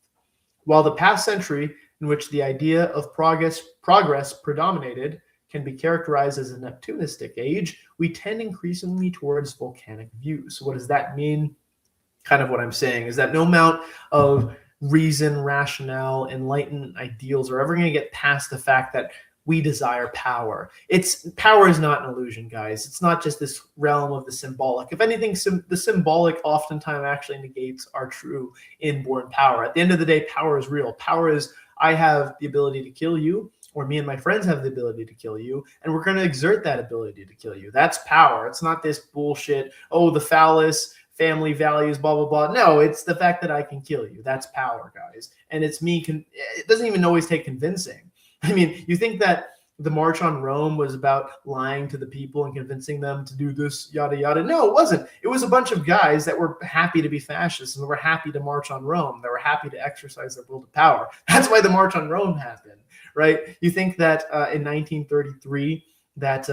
While the past century, in which the idea of progress predominated, can be characterized as a Neptunistic age, we tend increasingly towards volcanic views. So what does that mean? Kind of what I'm saying is that no amount of reason, rationale, enlightened ideals are ever going to get past the fact that we desire power. Power is not an illusion, guys. It's not just this realm of the symbolic. If anything, the symbolic oftentimes actually negates our true inborn power. At the end of the day, power is real. Power is, I have the ability to kill you, or me and my friends have the ability to kill you, and we're going to exert that ability to kill you. That's power. It's not this bullshit, the phallus, family values, blah, blah, blah. No, it's the fact that I can kill you. That's power, guys. And it's me. It doesn't even always take convincing. I mean, you think that the March on Rome was about lying to the people and convincing them to do this, yada, yada. No, it wasn't. It was a bunch of guys that were happy to be fascists and were happy to march on Rome. They were happy to exercise their will to power. That's why the March on Rome happened, right? You think that in 1933 that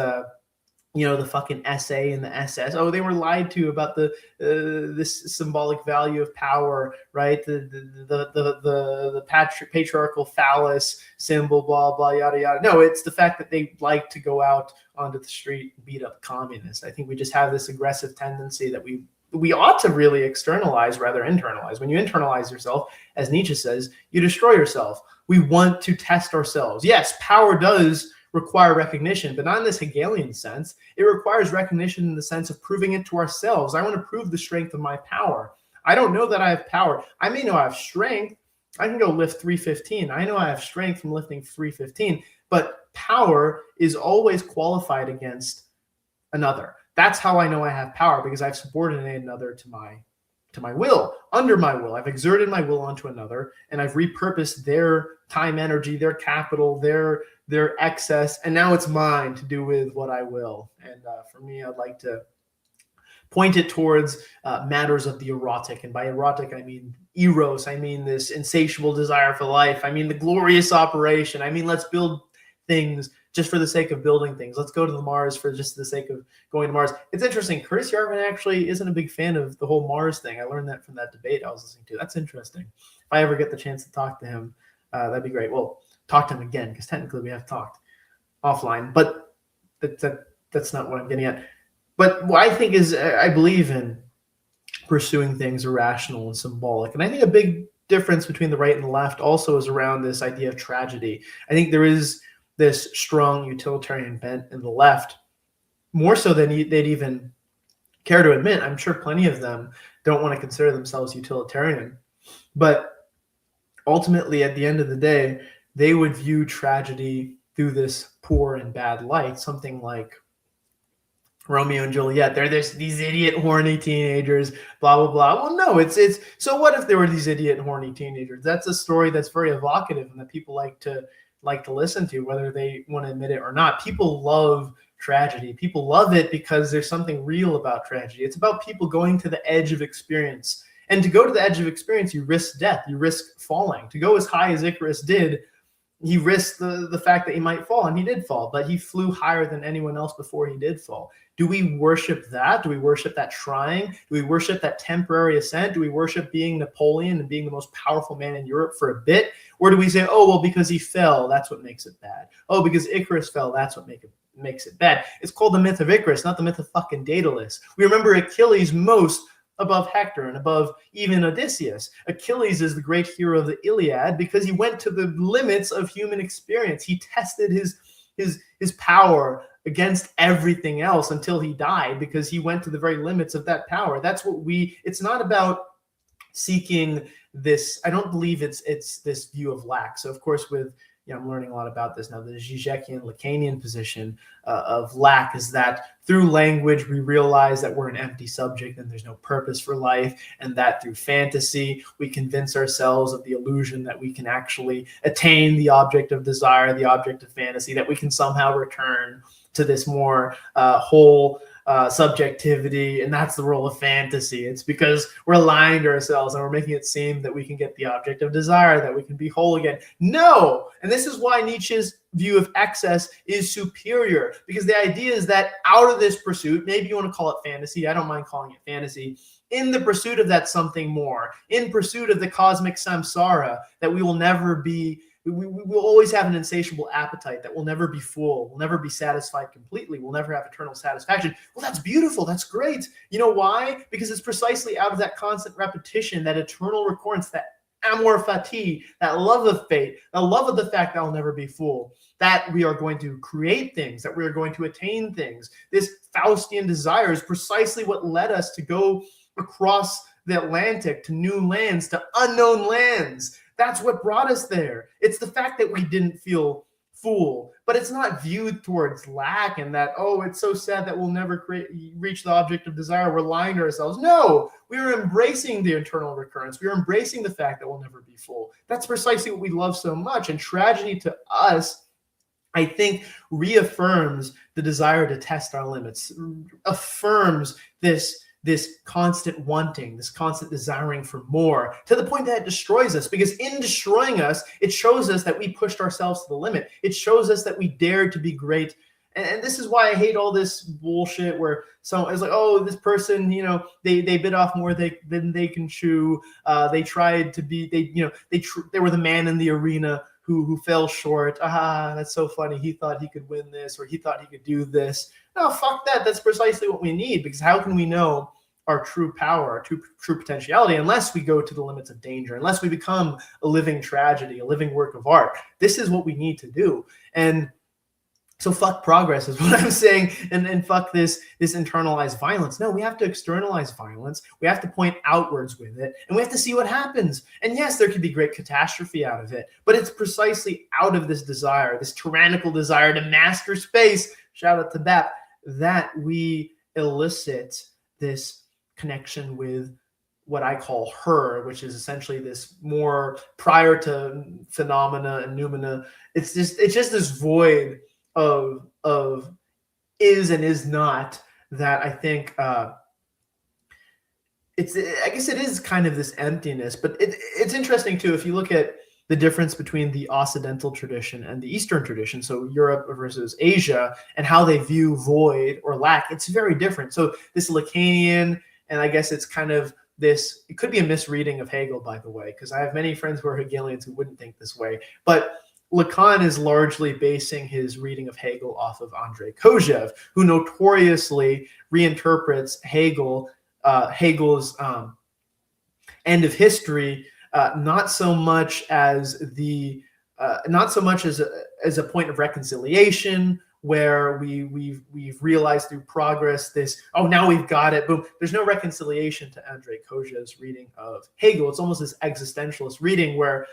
the fucking SA and the SS. They were lied to about this symbolic value of power, right? The patriarchal phallus symbol, blah blah yada yada. No, it's the fact that they like to go out onto the street and beat up communists. I think we just have this aggressive tendency that we ought to really externalize rather internalize. When you internalize yourself, as Nietzsche says, you destroy yourself. We want to test ourselves. Yes, power does require recognition, but not in this Hegelian sense. It requires recognition in the sense of proving it to ourselves. I want to prove the strength of my power. I don't know that I have power. I may know I have strength. I can go lift 315. I know I have strength from lifting 315, but power is always qualified against another. That's how I know I have power, because I've subordinated another to my will, under my will. I've exerted my will onto another, and I've repurposed their time, energy, their capital, their excess, and now it's mine to do with what I will. And for me, I'd like to point it towards matters of the erotic. And by erotic, I mean eros. I mean this insatiable desire for life. I mean the glorious operation. I mean, let's build things just for the sake of building things. Let's go to the Mars for just the sake of going to Mars. It's interesting. Curtis Yarvin actually isn't a big fan of the whole Mars thing. I learned that from that debate I was listening to. That's interesting. If I ever get the chance to talk to him, that'd be great. Well, talk to him again, because technically we have talked offline, but that's not what I'm getting at. But what I think is, I believe in pursuing things irrational and symbolic. And I think a big difference between the right and the left also is around this idea of tragedy. I think there is this strong utilitarian bent in the left, more so than they'd even care to admit. I'm sure plenty of them don't want to consider themselves utilitarian. But ultimately, at the end of the day, they would view tragedy through this poor and bad light, something like Romeo and Juliet. They're these idiot, horny teenagers, blah, blah, blah. Well, no, it's so what if there were these idiot, horny teenagers? That's a story that's very evocative and that people like to listen to, whether they want to admit it or not. People love tragedy. People love it because there's something real about tragedy. It's about people going to the edge of experience. And to go to the edge of experience, you risk death. You risk falling. To go as high as Icarus did, he risked the fact that he might fall, and he did fall, but he flew higher than anyone else before he did fall. Do we worship that? Do we worship that trying? Do we worship that temporary ascent? Do we worship being Napoleon and being the most powerful man in Europe for a bit? Or do we say, oh, well, because he fell, that's what makes it bad. Oh, because Icarus fell, that's what makes it bad. It's called the myth of Icarus, not the myth of fucking Daedalus. We remember Achilles most above Hector and above even Odysseus. Achilles is the great hero of the Iliad because he went to the limits of human experience. He tested his power against everything else until he died, because he went to the very limits of that power. That's what it's not about seeking this. I don't believe it's this view of lack. So of course, I'm learning a lot about this now. The Zizekian Lacanian position of lack is that through language, we realize that we're an empty subject and there's no purpose for life, and that through fantasy, we convince ourselves of the illusion that we can actually attain the object of desire, the object of fantasy, that we can somehow return to this more whole subjectivity, and that's the role of fantasy. It's because we're lying to ourselves and we're making it seem that we can get the object of desire, that we can be whole again. No! And this is why Nietzsche's view of excess is superior, because the idea is that out of this pursuit, maybe you want to call it fantasy, I don't mind calling it fantasy, in the pursuit of that something more, in pursuit of the cosmic samsara, that we will never be, we will always have an insatiable appetite that will never be full, will never be satisfied completely, we'll never have eternal satisfaction. Well, that's beautiful, that's great. You know why? Because it's precisely out of that constant repetition, that eternal recurrence, that amor fati, that love of fate, the love of the fact that I'll never be full, that we are going to create things, that we are going to attain things. This Faustian desire is precisely what led us to go across the Atlantic to new lands, to unknown lands. That's what brought us there. It's the fact that we didn't feel full, but it's not viewed towards lack and that, oh, it's so sad that we'll never reach the object of desire. We're lying to ourselves. No, we are embracing the eternal recurrence. We are embracing the fact that we'll never be full. That's precisely what we love so much. And tragedy to us, I think, reaffirms the desire to test our limits, affirms this constant wanting, this constant desiring for more, to the point that it destroys us. Because in destroying us, it shows us that we pushed ourselves to the limit. It shows us that we dared to be great. And this is why I hate all this bullshit where it's like, oh, this person, they bit off more than they can chew. They tried to be, they were the man in the arena who fell short. That's so funny. He thought he could win this, or he thought he could do this. No, fuck that. That's precisely what we need, because how can we know our true power, our true potentiality, unless we go to the limits of danger, unless we become a living tragedy, a living work of art? This is what we need to do. And So fuck progress is what I'm saying, and fuck this internalized violence. No, we have to externalize violence. We have to point outwards with it, and we have to see what happens. And yes, there could be great catastrophe out of it, but it's precisely out of this desire, this tyrannical desire to master space, shout out to BAP, that we elicit this connection with what I call her, which is essentially this more prior to phenomena and noumena. It's just this void of is and is not that I think I guess it is kind of this emptiness. But it's interesting too if you look at the difference between the Occidental tradition and the Eastern tradition, so Europe versus Asia, and how they view void or lack. It's very different. So this Lacanian, and I guess it's kind of this, it could be a misreading of Hegel, by the way, because I have many friends who are Hegelians who wouldn't think this way, but Lacan is largely basing his reading of Hegel off of Andrei Kojev, who notoriously reinterprets Hegel's End of History not so much as a point of reconciliation, where we've realized through progress this, oh, now we've got it, boom. There's no reconciliation to Andrei Kojev's reading of Hegel. It's almost this existentialist reading where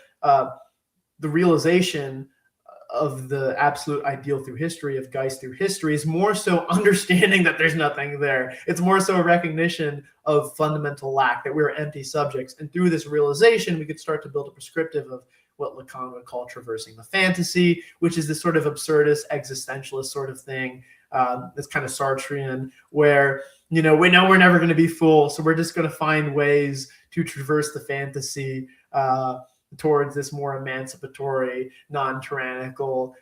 the realization of the absolute ideal through history, of Geist through history, is more so understanding that there's nothing there. It's more so a recognition of fundamental lack, that we're empty subjects. And through this realization, we could start to build a prescriptive of what Lacan would call traversing the fantasy, which is this sort of absurdist, existentialist sort of thing, this kind of Sartrean, where, we know we're never going to be full, so we're just going to find ways to traverse the fantasy towards this more emancipatory, non-tyrannical,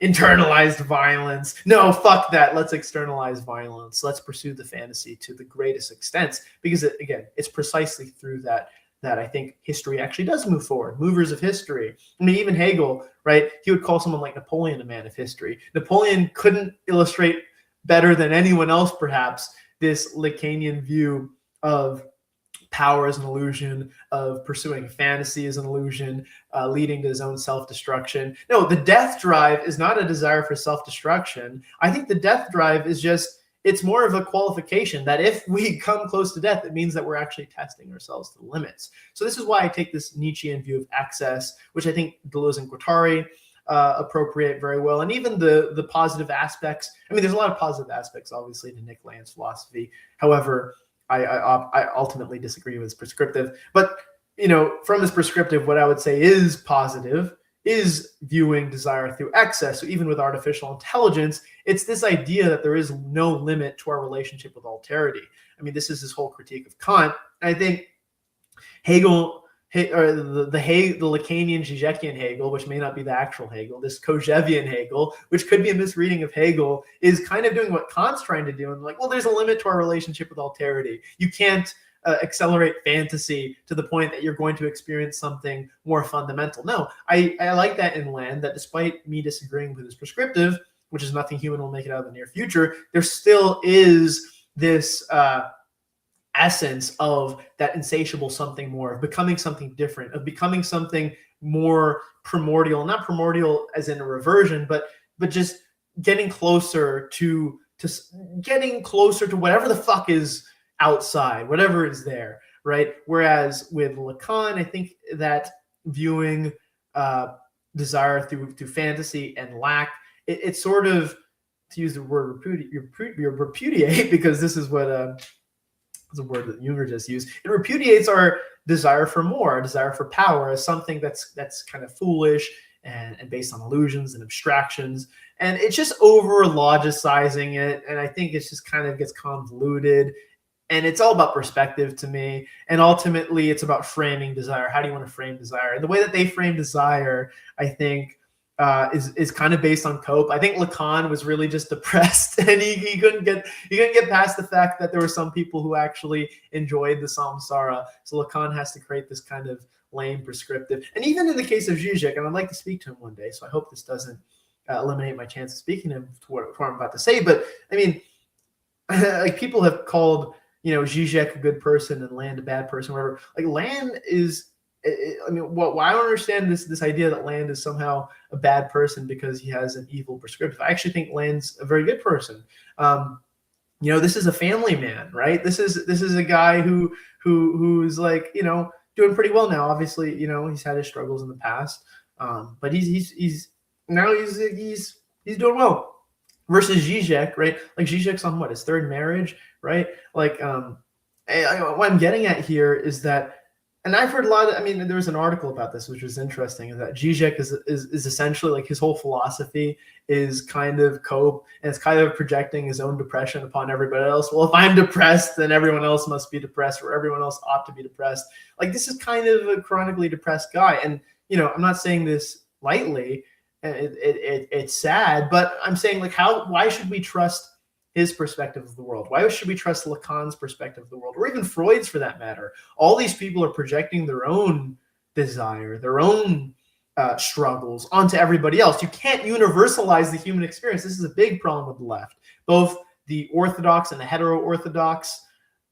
internalized violence. No, fuck that. Let's externalize violence. Let's pursue the fantasy to the greatest extent, because it's precisely through that I think history actually does move forward. Movers of history. I mean, even Hegel, right? He would call someone like Napoleon a man of history. Napoleon couldn't illustrate better than anyone else, perhaps, this Lacanian view of power as an illusion, of pursuing fantasy as an illusion, leading to his own self-destruction. No, the death drive is not a desire for self-destruction. I think the death drive is just, it's more of a qualification that if we come close to death, it means that we're actually testing ourselves to the limits. So this is why I take this Nietzschean view of excess, which I think Deleuze and Guattari appropriate very well. And even the positive aspects. I mean, there's a lot of positive aspects, obviously, to Nick Land's philosophy. However, I ultimately disagree with his prescriptive. But, from his prescriptive, what I would say is positive is viewing desire through excess. So even with artificial intelligence, it's this idea that there is no limit to our relationship with alterity. I mean, this is his whole critique of Kant. And I think Hegel, or the Lacanian Žižekian Hegel, which may not be the actual Hegel, this Kojevian Hegel, which could be a misreading of Hegel, is kind of doing what Kant's trying to do. And like, well, there's a limit to our relationship with alterity. You can't accelerate fantasy to the point that you're going to experience something more fundamental. No, I like that in Land, that despite me disagreeing with his prescriptive, which is nothing human will make it out of the near future, there still is this essence of that insatiable something more, of becoming something different, of becoming something more primordial, not primordial as in a reversion, but just getting closer to whatever the fuck is outside, whatever is there, right? Whereas with Lacan, I think that viewing desire through fantasy and lack, it's sort of, to use the word repudiate, because this is what the word that Jünger just used. It repudiates our desire for more, our desire for power, as something that's kind of foolish and based on illusions and abstractions. And it's just over-logicizing it. And I think it's just kind of gets convoluted. And it's all about perspective to me. And ultimately, it's about framing desire. How do you want to frame desire? And the way that they frame desire, I think, is kind of based on cope. I think Lacan was really just depressed, and he couldn't get past the fact that there were some people who actually enjoyed the samsara. So Lacan has to create this kind of lame prescriptive. And even in the case of Zizek, and I'd like to speak to him one day, so I hope this doesn't eliminate my chance of speaking to him to what I'm about to say. But I mean, like, people have called Zizek a good person and Land a bad person, whatever. Like, Land is I mean, I don't understand this idea that Land is somehow a bad person because he has an evil prescriptive. I actually think Land's a very good person. This is a family man, right? This is a guy who's like, doing pretty well now. Obviously, he's had his struggles in the past, but he's doing well. Versus Zizek, right? Like Zizek's on his third marriage, right? Like, what I'm getting at here is that, and I've heard a lot of, there was an article about this, which was interesting, is that Zizek is essentially like his whole philosophy is kind of cope, and it's kind of projecting his own depression upon everybody else. Well, if I'm depressed, then everyone else must be depressed, or everyone else ought to be depressed. Like, this is kind of a chronically depressed guy. And, I'm not saying this lightly. It's sad, but I'm saying, like, why should we trust his perspective of the world? Why should we trust Lacan's perspective of the world, or even Freud's for that matter? All these people are projecting their own desire, their own struggles onto everybody else. You can't universalize the human experience. This is a big problem with the left, both the orthodox and the hetero-orthodox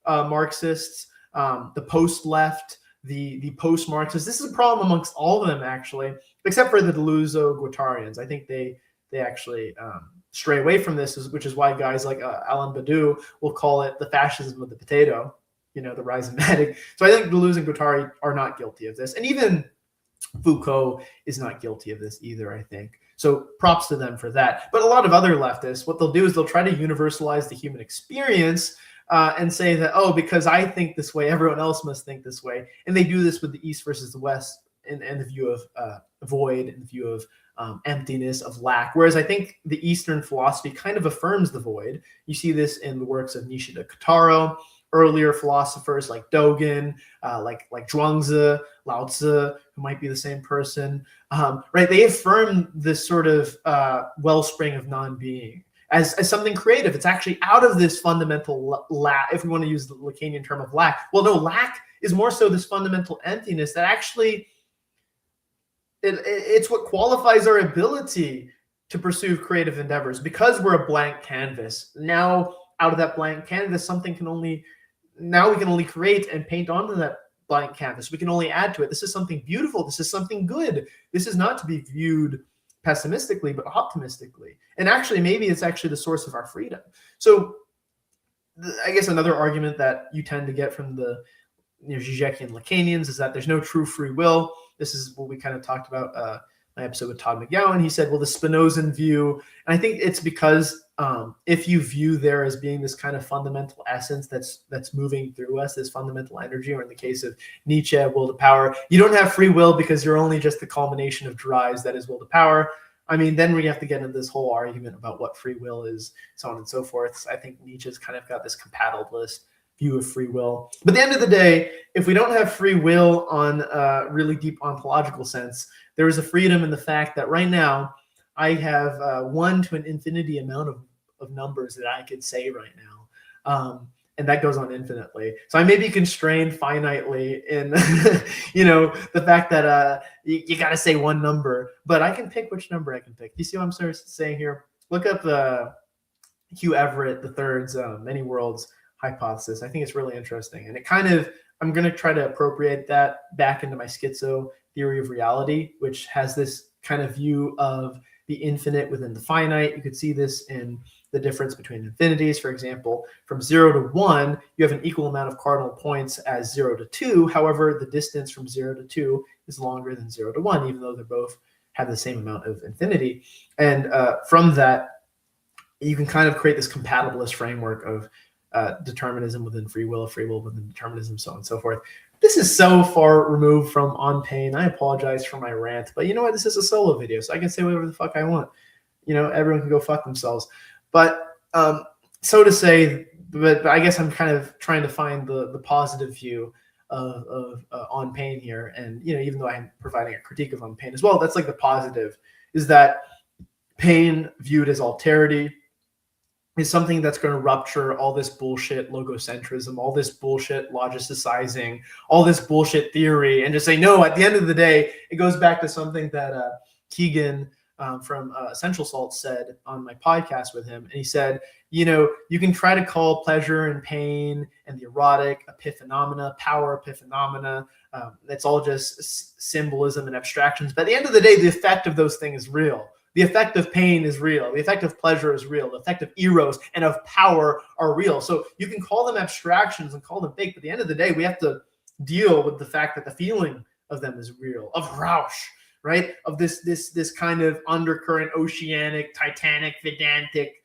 Marxists, the post-left, the post-Marxists. This is a problem amongst all of them, actually, except for the Deleuze-Guattarians. I think they actually stray away from this, which is why guys like Alain Badiou will call it the fascism of the potato, the rhizomatic. So I think Deleuze and Guattari are not guilty of this. And even Foucault is not guilty of this either, I think. So props to them for that. But a lot of other leftists, what they'll do is they'll try to universalize the human experience and say that, because I think this way, everyone else must think this way. And they do this with the East versus the West and the view of void and the view of emptiness, of lack. Whereas I think the Eastern philosophy kind of affirms the void. You see this in the works of Nishida Kotaro, earlier philosophers like Dogen, like Zhuangzi, Lao Tzu, who might be the same person, right? They affirm this sort of wellspring of non-being as something creative. It's actually out of this fundamental lack, if we want to use the Lacanian term of lack. Well, no, lack is more so this fundamental emptiness that actually it's what qualifies our ability to pursue creative endeavors, because we're a blank canvas. Now, out of that blank canvas, we can only create and paint onto that blank canvas. We can only add to it. This is something beautiful. This is something good. This is not to be viewed pessimistically, but optimistically. And actually, maybe it's actually the source of our freedom. So I guess another argument that you tend to get from the Zizekian Lacanians is that there's no true free will. This is what we kind of talked about my episode with Todd McGowan. He said, well, the Spinozan view, and I think it's because if you view there as being this kind of fundamental essence that's moving through us, this fundamental energy, or in the case of Nietzsche, will to power, you don't have free will because you're only just the culmination of drives, that is will to power. Then we have to get into this whole argument about what free will is, so on and so forth. So I think Nietzsche's kind of got this compatibilist view of free will. But at the end of the day, if we don't have free will on a really deep ontological sense, there is a freedom in the fact that right now I have 1 to an infinity amount of numbers that I could say right now. And that goes on infinitely. So I may be constrained finitely in, the fact that you got to say one number, but I can pick which number I can pick. You see what I'm sort of saying here? Look up Hugh Everett III's Many Worlds hypothesis. I think it's really interesting. And it kind of, I'm going to try to appropriate that back into my schizo theory of reality, which has this kind of view of the infinite within the finite. You could see this in the difference between infinities. For example, from 0 to 1, you have an equal amount of cardinal points as 0 to 2. However, the distance from 0 to 2 is longer than 0 to 1, even though they both have the same amount of infinity. And from that, you can kind of create this compatibilist framework of determinism within free will within determinism, so on and so forth. This is so far removed from On Pain. I apologize for my rant, but you know what? This is a solo video, so I can say whatever the fuck I want. Everyone can go fuck themselves. But so to say, but I guess I'm kind of trying to find the positive view of On Pain here. And, even though I'm providing a critique of On Pain as well, that's like the positive, is that pain viewed as alterity is something that's going to rupture all this bullshit logocentrism, all this bullshit logicizing, all this bullshit theory, and just say, no, at the end of the day, it goes back to something that Keegan from Essential Salt said on my podcast with him. And he said, you can try to call pleasure and pain and the erotic epiphenomena, power epiphenomena. It's all just symbolism and abstractions. But at the end of the day, the effect of those things is real. The effect of pain is real. The effect of pleasure is real. The effect of eros and of power are real. So you can call them abstractions and call them fake. But at the end of the day, we have to deal with the fact that the feeling of them is real, of Rausch, right? Of this kind of undercurrent, oceanic, titanic, Vedantic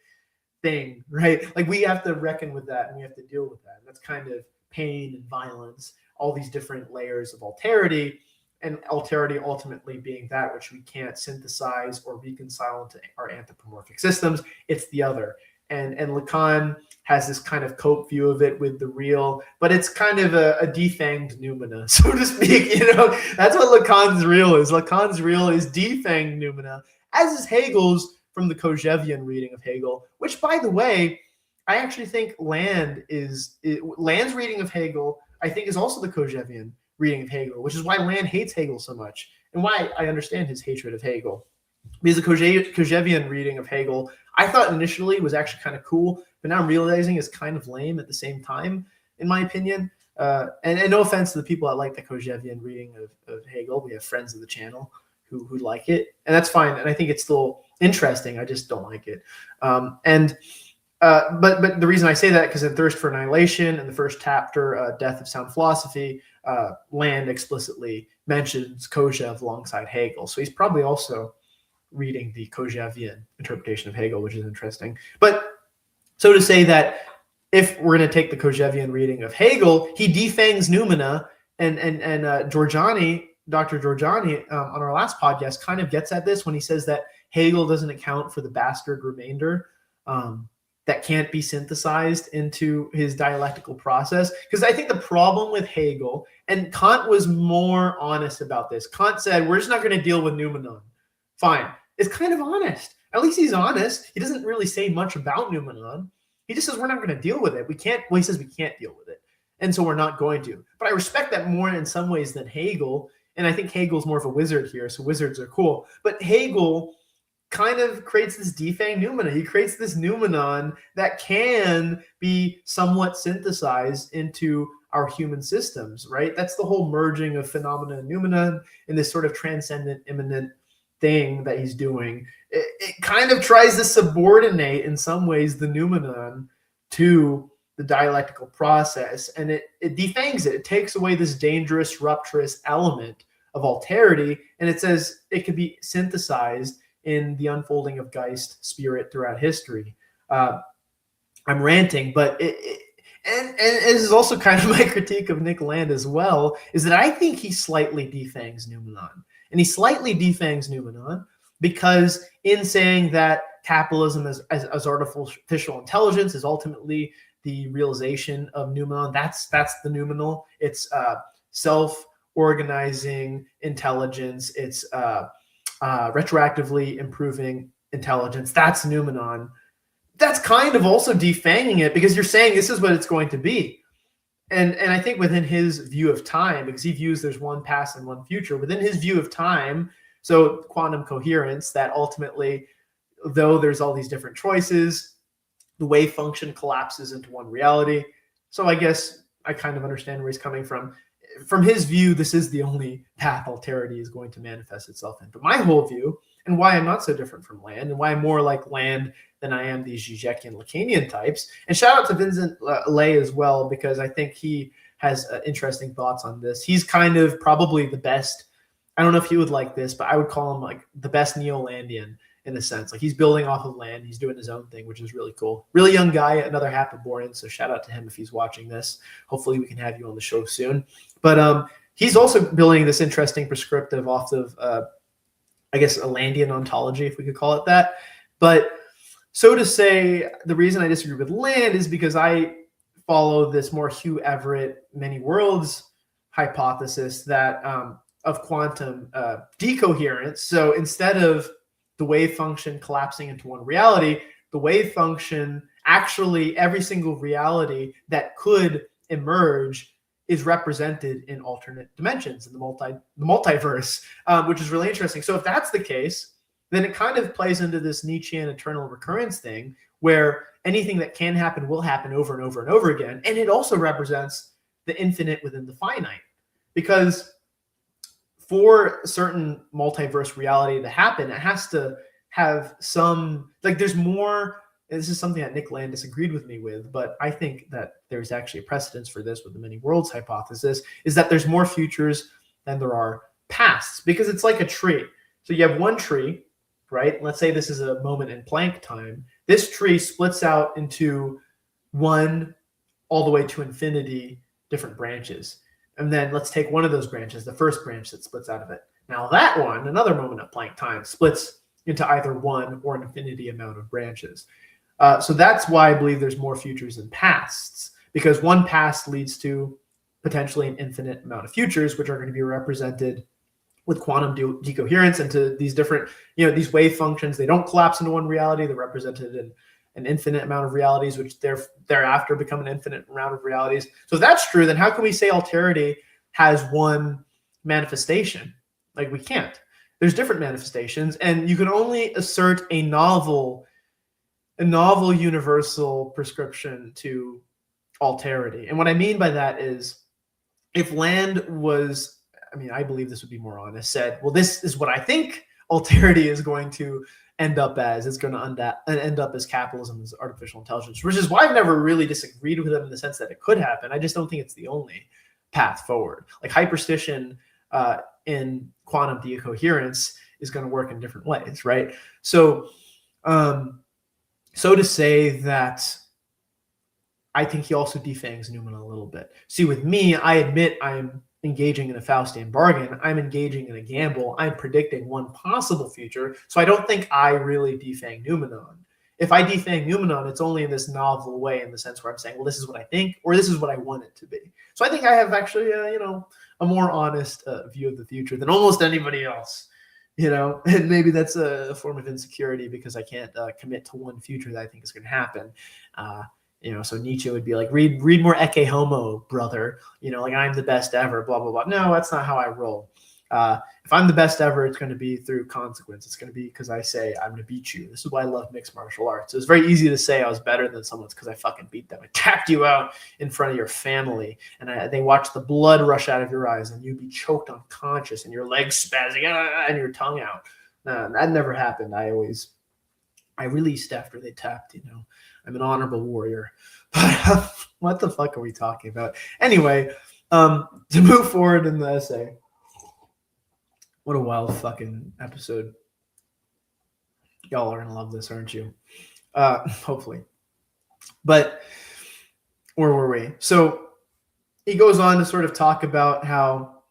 thing, right? Like we have to reckon with that and we have to deal with that. And that's kind of pain and violence, all these different layers of alterity, and alterity ultimately being that which we can't synthesize or reconcile into our anthropomorphic systems. It's the other. And Lacan has this kind of cope view of it with the real, but it's kind of a defanged noumena, so to speak. That's what Lacan's real is. Lacan's real is defanged noumena, as is Hegel's from the Kojèvian reading of Hegel, which, by the way, I actually think Land's reading of Hegel, I think, is also the Kojèvian reading of Hegel, which is why Land hates Hegel so much and why I understand his hatred of Hegel. Because the Kojèvian reading of Hegel, I thought initially was actually kind of cool, but now I'm realizing is kind of lame at the same time, in my opinion. And no offense to the people that like the Kojèvian reading of Hegel. We have friends of the channel who like it, and that's fine. And I think it's still interesting. I just don't like it. But the reason I say that, because in Thirst for Annihilation and the first chapter, Death of Sound Philosophy, Land explicitly mentions Kojève alongside Hegel. So he's probably also reading the Kojèvian interpretation of Hegel, which is interesting. But so to say that if we're going to take the Kojèvian reading of Hegel, he defangs noumena, and Dr. Giorgiani, on our last podcast, kind of gets at this when he says that Hegel doesn't account for the bastard remainder that can't be synthesized into his dialectical process. Because I think the problem with Hegel, and Kant was more honest about this. Kant said, we're just not going to deal with noumenon. Fine. It's kind of honest. At least he's honest. He doesn't really say much about noumenon. He just says we're not going to deal with it. He says we can't deal with it. And so we're not going to. But I respect that more in some ways than Hegel. And I think Hegel's more of a wizard here, so wizards are cool. But Hegel kind of creates this defanged noumena. He creates this noumenon that can be somewhat synthesized into our human systems, right? That's the whole merging of phenomena and noumena in this sort of transcendent, immanent thing that he's doing. It kind of tries to subordinate, in some ways, the noumenon to the dialectical process, and it defangs it. It takes away this dangerous, rupturous element of alterity, and it says it could be synthesized in the unfolding of Geist spirit throughout history. I'm ranting, but and this is also kind of my critique of Nick Land as well, is that I think he slightly defangs noumenon. And he slightly defangs noumenon because in saying that capitalism as artificial intelligence is ultimately the realization of noumenon, that's the noumenal. It's self-organizing intelligence. It's retroactively improving intelligence. That's noumenon. That's kind of also defanging it, because you're saying this is what it's going to be. And I think within his view of time, because he views there's one past and one future, within his view of time, so quantum coherence, that ultimately, though there's all these different choices, the wave function collapses into one reality. So I guess I kind of understand where he's coming from. From his view, this is the only path alterity is going to manifest itself in. But my whole view, and why I'm not so different from Land, and why I'm more like Land than I am these Žižekian Lacanian types, and shout out to Vincent Lay as well, because I think he has interesting thoughts on this. He's kind of probably the best, I don't know if he would like this, but I would call him like the best Neo-Landian in a sense. Like he's building off of Land, he's doing his own thing, which is really cool. Really young guy, another Hapaborean, so shout out to him if he's watching this. Hopefully we can have you on the show soon. But he's also building this interesting prescriptive off of, I guess, a Landian ontology, if we could call it that. But so to say, the reason I disagree with Land is because I follow this more Hugh Everett many worlds hypothesis that of quantum decoherence. So instead of the wave function collapsing into one reality, the wave function, actually every single reality that could emerge is represented in alternate dimensions in the multiverse, which is really interesting. So if that's the case, then it kind of plays into this Nietzschean eternal recurrence thing where anything that can happen will happen over and over and over again. And it also represents the infinite within the finite, because for certain multiverse reality to happen, it has to have some, like, there's more. This is something that Nick Land disagreed with me with, but I think that there's actually a precedence for this with the many worlds hypothesis, is that there's more futures than there are pasts, because it's like a tree. So you have one tree, right? Let's say this is a moment in Planck time. This tree splits out into one all the way to infinity different branches. And then let's take one of those branches, the first branch that splits out of it. Now that one, another moment of Planck time, splits into either one or an infinity amount of branches. So that's why I believe there's more futures than pasts, because one past leads to potentially an infinite amount of futures, which are going to be represented with quantum decoherence into these different, these wave functions. They don't collapse into one reality. They're represented in an infinite amount of realities, which thereafter become an infinite amount of realities. So if that's true, then how can we say alterity has one manifestation? Like, we can't. There's different manifestations, and you can only assert a novel universal prescription to alterity. And what I mean by that is, if Land was, I believe this would be more honest, said, well, this is what I think alterity is going to end up as. It's going to end up as capitalism, as artificial intelligence, which is why I've never really disagreed with him in the sense that it could happen. I just don't think it's the only path forward. Like, hyperstition in quantum decoherence is going to work in different ways, right? So to say that I think he also defangs Newman a little bit. See, with me, I admit I'm engaging in a Faustian bargain. I'm engaging in a gamble. I'm predicting one possible future. So I don't think I really defang Numenon. If I defang Numenon, it's only in this novel way, in the sense where I'm saying, well, this is what I think, or this is what I want it to be. So I think I have actually, a more honest view of the future than almost anybody else. And maybe that's a form of insecurity, because I can't commit to one future that I think is going to happen. So Nietzsche would be like, read more Ecce Homo, brother. Like, I'm the best ever, blah, blah, blah. No, that's not how I roll. If I'm the best ever, it's going to be through consequence. It's going to be because I say, I'm going to beat you. This is why I love mixed martial arts. It's very easy to say I was better than someone. It's because I fucking beat them. I tapped you out in front of your family, and they watch the blood rush out of your eyes, and you be choked unconscious, and your legs spazzing, and your tongue out. That never happened. I released after they tapped, I'm an honorable warrior. But what the fuck are we talking about? Anyway, to move forward in the essay. What a wild fucking episode. Y'all are going to love this, aren't you? Hopefully. But where were we? So he goes on to sort of talk about how,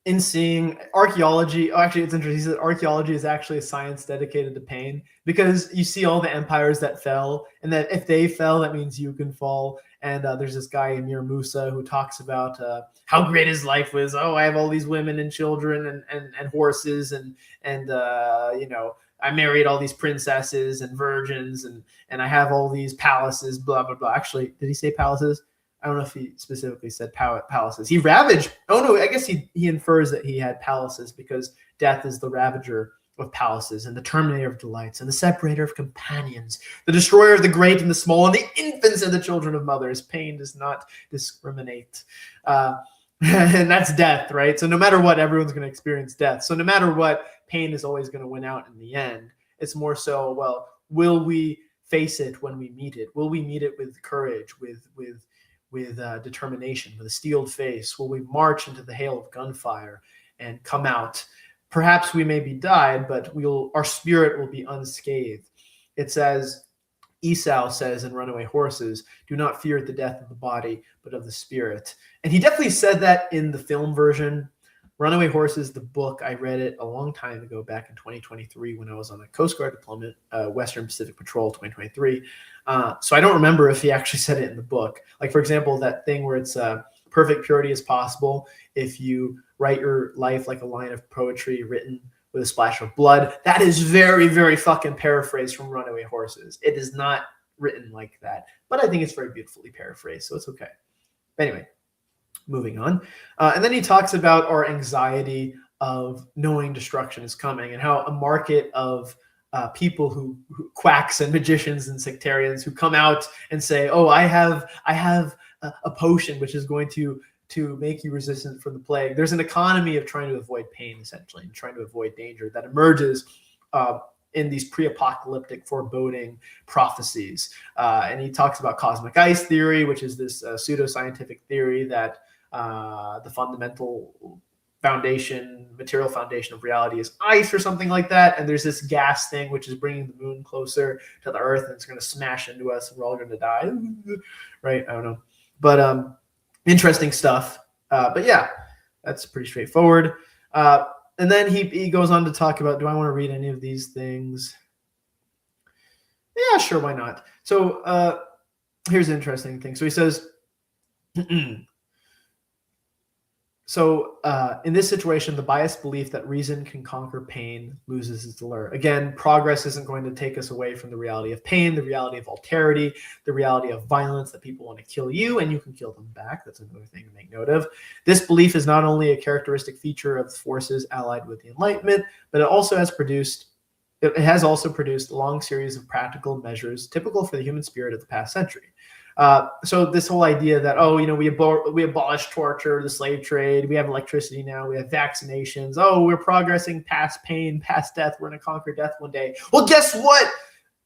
in seeing archaeology, actually it's interesting, he said archaeology is actually a science dedicated to pain, because you see all the empires that fell, and that if they fell, that means you can fall. And there's this guy, Amir Musa, who talks about how great his life was. Oh, I have all these women and children and horses, and I married all these princesses and virgins, and I have all these palaces, blah, blah, blah. Actually, did he say palaces? I don't know if he specifically said palaces. He ravaged. Oh, no, I guess he infers that he had palaces, because death is the ravager of palaces, and the terminator of delights, and the separator of companions, the destroyer of the great and the small, and the infants and the children of mothers. Pain does not discriminate. And that's death, right? So no matter what, everyone's going to experience death. So no matter what, pain is always going to win out in the end. It's more so, well, will we face it when we meet it? Will we meet it with courage, with determination, with a steeled face? Will we march into the hail of gunfire and come out? Perhaps we may be died, but our spirit will be unscathed. It says, Esau says in Runaway Horses, do not fear the death of the body, but of the spirit. And he definitely said that in the film version. Runaway Horses, the book, I read it a long time ago, back in 2023, when I was on a Coast Guard deployment, Western Pacific Patrol 2023. So I don't remember if he actually said it in the book. Like, for example, that thing where it's perfect purity is possible if you write your life like a line of poetry written with a splash of blood. That is very, very fucking paraphrased from Runaway Horses. It is not written like that, but I think it's very beautifully paraphrased, so it's okay. But anyway, moving on. And then he talks about our anxiety of knowing destruction is coming, and how a market of people who quacks and magicians and sectarians who come out and say, "Oh, I have a potion which is going to make you resistant from the plague." There's an economy of trying to avoid pain, essentially, and trying to avoid danger that emerges in these pre-apocalyptic foreboding prophecies. And he talks about cosmic ice theory, which is this pseudoscientific theory that the fundamental material foundation of reality is ice or something like that. And there's this gas thing, which is bringing the moon closer to the earth, and it's going to smash into us and we're all going to die. Right? I don't know. But interesting stuff. But yeah, that's pretty straightforward. And then he goes on to talk about, do I want to read any of these things? Yeah, sure, why not? So here's an interesting thing. So he says, so in this situation, the biased belief that reason can conquer pain loses its allure. Again, progress isn't going to take us away from the reality of pain, the reality of alterity, the reality of violence, that people want to kill you and you can kill them back. That's another thing to make note of. This belief is not only a characteristic feature of forces allied with the Enlightenment, but it has also produced a long series of practical measures typical for the human spirit of the past century. So this whole idea that, we abolished torture, the slave trade, we have electricity now, we have vaccinations, we're progressing past pain, past death, we're going to conquer death one day. Well, guess what?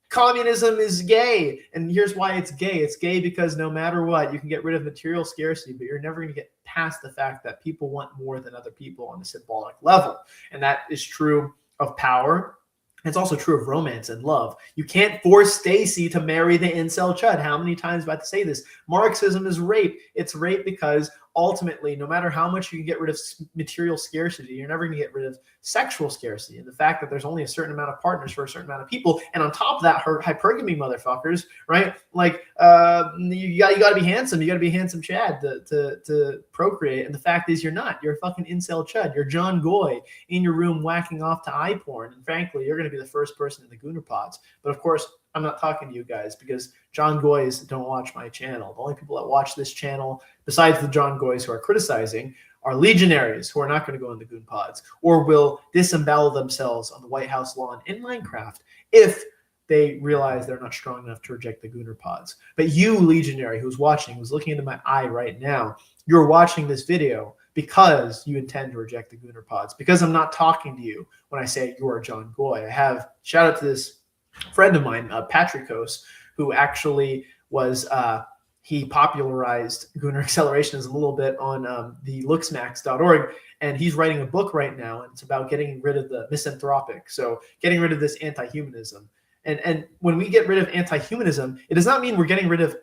Communism is gay. And here's why it's gay. It's gay because no matter what, you can get rid of material scarcity, but you're never going to get past the fact that people want more than other people on a symbolic level. And that is true of power. It's also true of romance and love. You can't force Stacy to marry the incel chud. How many times have I to say this? Marxism is rape. It's rape because ultimately, no matter how much you can get rid of material scarcity, you're never going to get rid of sexual scarcity. And the fact that there's only a certain amount of partners for a certain amount of people. And on top of that, hypergamy motherfuckers, right? Like, you got to be handsome. You got to be handsome Chad to procreate. And the fact is, you're not. You're a fucking incel chud. You're John Goy in your room whacking off to eye porn. And frankly, you're going to be the first person in the Gooner pods. But of course, I'm not talking to you guys because John Goys don't watch my channel. The only people that watch this channel, besides the John Goys who are criticizing, are legionaries who are not going to go in the Goon pods or will disembowel themselves on the White House lawn in Minecraft if they realize they're not strong enough to reject the Gooner pods. But you, legionary, who's watching, who's looking into my eye right now, you're watching this video because you intend to reject the Gooner pods, because I'm not talking to you when I say you're John Goy. I have, shout out to this friend of mine, Patricos, who actually was, he popularized Gooner accelerationism a little bit on the looksmax.org, and he's writing a book right now, and it's about getting rid of the misanthropic, so getting rid of this anti-humanism. And when we get rid of anti-humanism, it does not mean we're getting rid of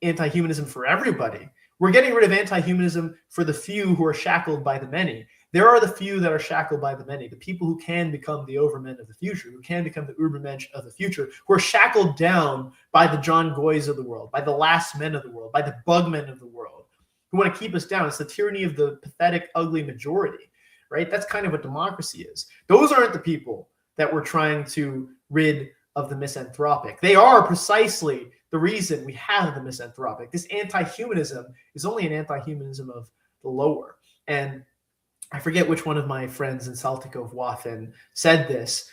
anti-humanism for everybody. We're getting rid of anti-humanism for the few who are shackled by the many. There are the few that are shackled by the many, the people who can become the overmen of the future, who can become the Ubermensch of the future, who are shackled down by the John Goys of the world, by the last men of the world, by the bugmen of the world, who want to keep us down. It's the tyranny of the pathetic, ugly majority, right? That's kind of what democracy is. Those aren't the people that we're trying to rid of the misanthropic. They are precisely the reason we have the misanthropic. This anti-humanism is only an anti-humanism of the lower. And I forget which one of my friends in Saltykov Waffen said this.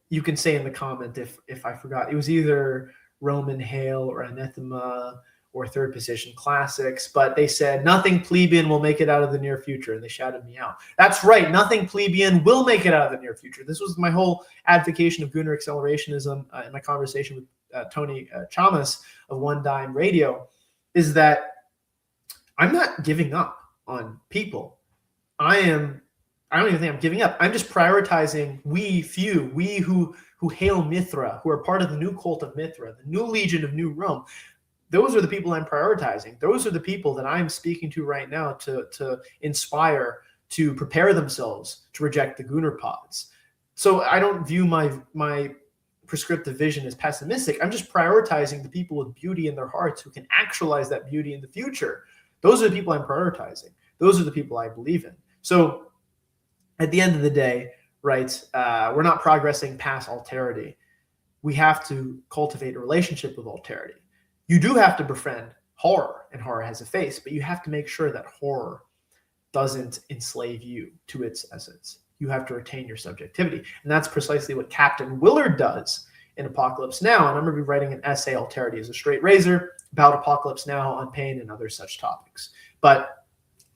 You can say in the comment if I forgot. It was either Roman Hale or Anathema or Third Position Classics, but they said nothing plebeian will make it out of the near future, and they shouted me out. That's right, nothing plebeian will make it out of the near future. This was my whole advocation of Gooner accelerationism in my conversation with Tony Chamas of One Dime Radio, is that I'm not giving up on people. I don't even think I'm giving up. I'm just prioritizing we who hail Mithra, who are part of the new cult of Mithra, the new legion of New Rome. Those are the people I'm prioritizing. Those are the people that I'm speaking to right now to inspire, to prepare themselves to reject the Gooner pods. So I don't view my prescriptive vision as pessimistic. I'm just prioritizing the people with beauty in their hearts who can actualize that beauty in the future. Those are the people I'm prioritizing. Those are the people I believe in. So at the end of the day, right, we're not progressing past alterity. We have to cultivate a relationship with alterity. You do have to befriend horror, and horror has a face, but you have to make sure that horror doesn't enslave you to its essence. you have to retain your subjectivity. And that's precisely what Captain Willard does in Apocalypse Now. And I'm going to be writing an essay, Alterity is a Straight Razor, about Apocalypse Now, on pain, and other such topics. But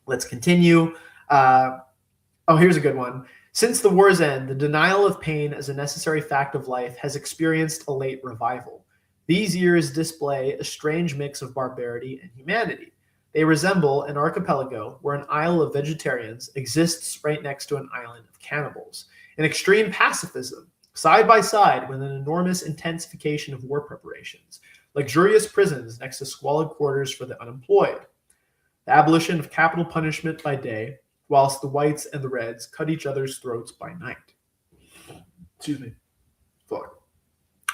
let's continue. Here's a good one. Since the war's end, the denial of pain as a necessary fact of life has experienced a late revival. These years display a strange mix of barbarity and humanity. They resemble an archipelago where an isle of vegetarians exists right next to an island of cannibals. An extreme pacifism, side by side with an enormous intensification of war preparations. Luxurious prisons next to squalid quarters for the unemployed. The abolition of capital punishment by day, whilst the whites and the reds cut each other's throats by night. Excuse me. Fuck.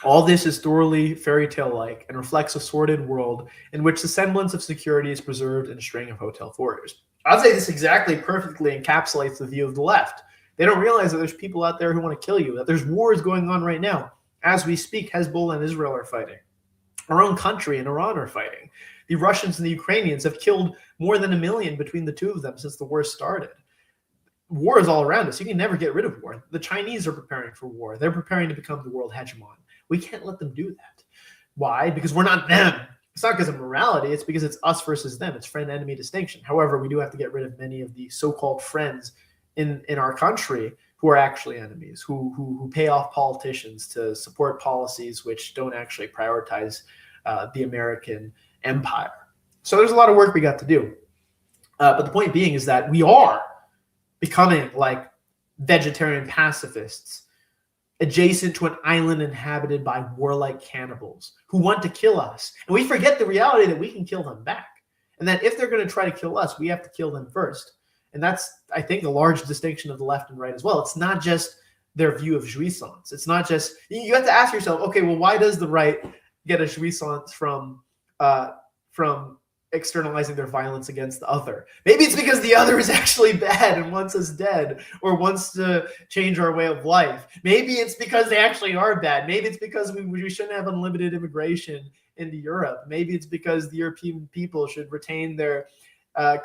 All this is thoroughly fairy tale-like and reflects a sordid world in which the semblance of security is preserved in a string of hotel foreigners. I'd say this exactly perfectly encapsulates the view of the left. They don't realize that there's people out there who want to kill you, that there's wars going on right now. As we speak, Hezbollah and Israel are fighting. Our own country and Iran are fighting. The Russians and the Ukrainians have killed more than 1 million between the two of them since the war started. War is all around us. You can never get rid of war. The Chinese are preparing for war. They're preparing to become the world hegemon. We can't let them do that. Why? Because we're not them. It's not because of morality. It's because it's us versus them. It's friend-enemy distinction. However, we do have to get rid of many of the so-called friends in our country who are actually enemies, who pay off politicians to support policies which don't actually prioritize the American empire. So there's a lot of work we got to do. But the point being is that we are becoming like vegetarian pacifists, adjacent to an island inhabited by warlike cannibals who want to kill us. And we forget the reality that we can kill them back. And that if they're going to try to kill us, we have to kill them first. And that's, I think, a large distinction of the left and right as well. It's not just their view of jouissance. It's not just, you have to ask yourself, okay, well, why does the right get a jouissance from externalizing their violence against the other? Maybe it's because the other is actually bad and wants us dead or wants to change our way of life. Maybe it's because they actually are bad. Maybe it's because we shouldn't have unlimited immigration into Europe. Maybe it's because the European people should retain their